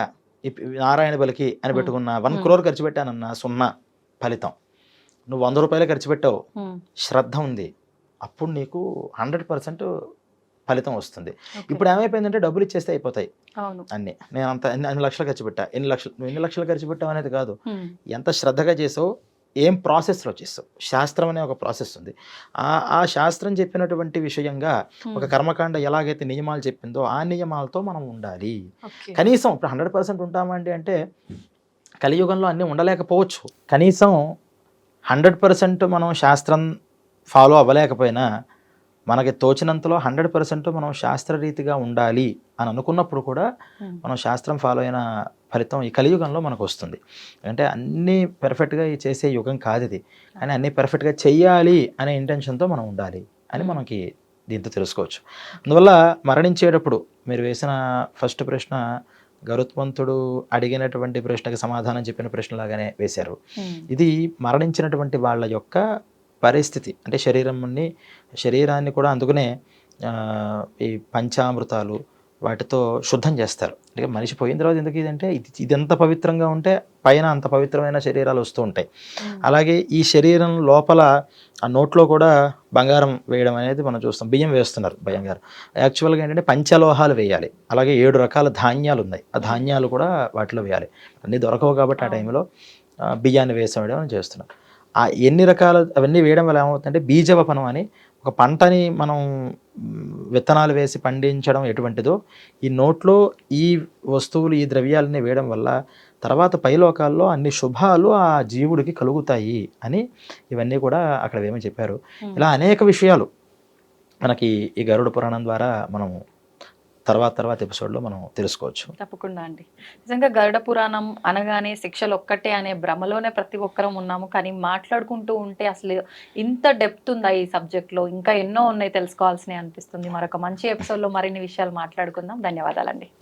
నారాయణ బలికి అని పెట్టుకున్నా, 1 crore ఖర్చు పెట్టానన్నా 0 ఫలితం. నువ్వు ₹100 ఖర్చు పెట్టావు, శ్రద్ధ ఉంది, అప్పుడు నీకు 100% ఫలితం వస్తుంది. ఇప్పుడు ఏమైపోయిందంటే డబ్బులు ఇచ్చేస్తే అయిపోతాయి అన్ని. నేను అన్ని లక్షలు ఖర్చు పెట్టా, ఎన్ని లక్షలు ఖర్చు పెట్టావు అనేది కాదు, ఎంత శ్రద్ధగా చేసావు, ఏం ప్రాసెస్లో చేస్తావు. శాస్త్రం అనే ఒక ప్రాసెస్ ఉంది. ఆ శాస్త్రం చెప్పినటువంటి విషయంగా ఒక కర్మకాండ ఎలాగైతే నియమాలు చెప్పిందో ఆ నియమాలతో మనం ఉండాలి. కనీసం ఇప్పుడు 100% ఉంటామండి అంటే కలియుగంలో అన్నీ ఉండలేకపోవచ్చు. కనీసం 100% మనం శాస్త్రం ఫాలో అవ్వలేకపోయినా మనకి తోచినంతలో 100% మనం శాస్త్రరీతిగా ఉండాలి అని అనుకున్నప్పుడు కూడా మనం శాస్త్రం ఫాలో అయిన ఫలితం ఈ కలియుగంలో మనకు వస్తుంది. అంటే అన్నీ పెర్ఫెక్ట్గా చేసే యుగం కాదు ఇది, కానీ అన్నీ పెర్ఫెక్ట్గా చెయ్యాలి అనే ఇంటెన్షన్తో మనం ఉండాలి అని మనకి దీంతో తెలుసుకోవచ్చు. అందువల్ల మరణించేటప్పుడు మీరు వేసిన ఫస్ట్ ప్రశ్న గరుత్మంతుడు అడిగినటువంటి ప్రశ్నకు సమాధానం చెప్పిన ప్రశ్నలాగానే వేశారు. ఇది మరణించినటువంటి వాళ్ళ యొక్క పరిస్థితి, అంటే శరీరాన్ని కూడా అందుకనే ఈ పంచామృతాలు వాటితో శుద్ధం చేస్తారు. అంటే మనిషి పోయిన తర్వాత ఎందుకు ఇదంటే ఇది ఎంత పవిత్రంగా ఉంటే పైన అంత పవిత్రమైన శరీరాలు వస్తూ ఉంటాయి. అలాగే ఈ శరీరం లోపల ఆ నోట్లో కూడా బంగారం వేయడం అనేది మనం చూస్తాం. బియ్యం వేస్తున్నారు బంగారం. యాక్చువల్గా ఏంటంటే పంచలోహాలు వేయాలి. అలాగే 7 రకాల ధాన్యాలు ఉన్నాయి, ఆ ధాన్యాలు కూడా వాటిలో వేయాలి. అన్నీ దొరకవు కాబట్టి ఆ టైంలో బియ్యాన్ని వేసేయడం చేస్తున్నారు. ఆ ఎన్ని రకాల అవన్నీ వేయడం వల్ల ఏమవుతుందంటే బీజవపనం అని ఒక పంటని మనం విత్తనాలు వేసి పండించడం ఎటువంటిదో ఈ నోట్లో ఈ వస్తువులు ఈ ద్రవ్యాలని వేయడం వల్ల తర్వాత పైలోకాల్లో అన్ని శుభాలు ఆ జీవుడికి కలుగుతాయి అని ఇవన్నీ కూడా అక్కడ ఏమని చెప్పారు. ఇలా అనేక విషయాలు మనకి ఈ గరుడ పురాణం ద్వారా మనం తర్వాత ఎపిసోడ్లో మనం తెలుసుకోవచ్చు. తప్పకుండా అండి. నిజంగా గరుడ పురాణం అనగానే శిక్షలు ఒక్కటే అనే భ్రమలోనే ప్రతి ఒక్కరం ఉన్నాము. కానీ మాట్లాడుకుంటూ ఉంటే అసలు ఇంత డెప్త్ ఉందా ఈ సబ్జెక్ట్లో, ఇంకా ఎన్నో ఉన్నాయి తెలుసుకోవాల్సినవి అనిపిస్తుంది. మరొక మంచి ఎపిసోడ్లో మరిన్ని విషయాలు మాట్లాడుకుందాం. ధన్యవాదాలండి.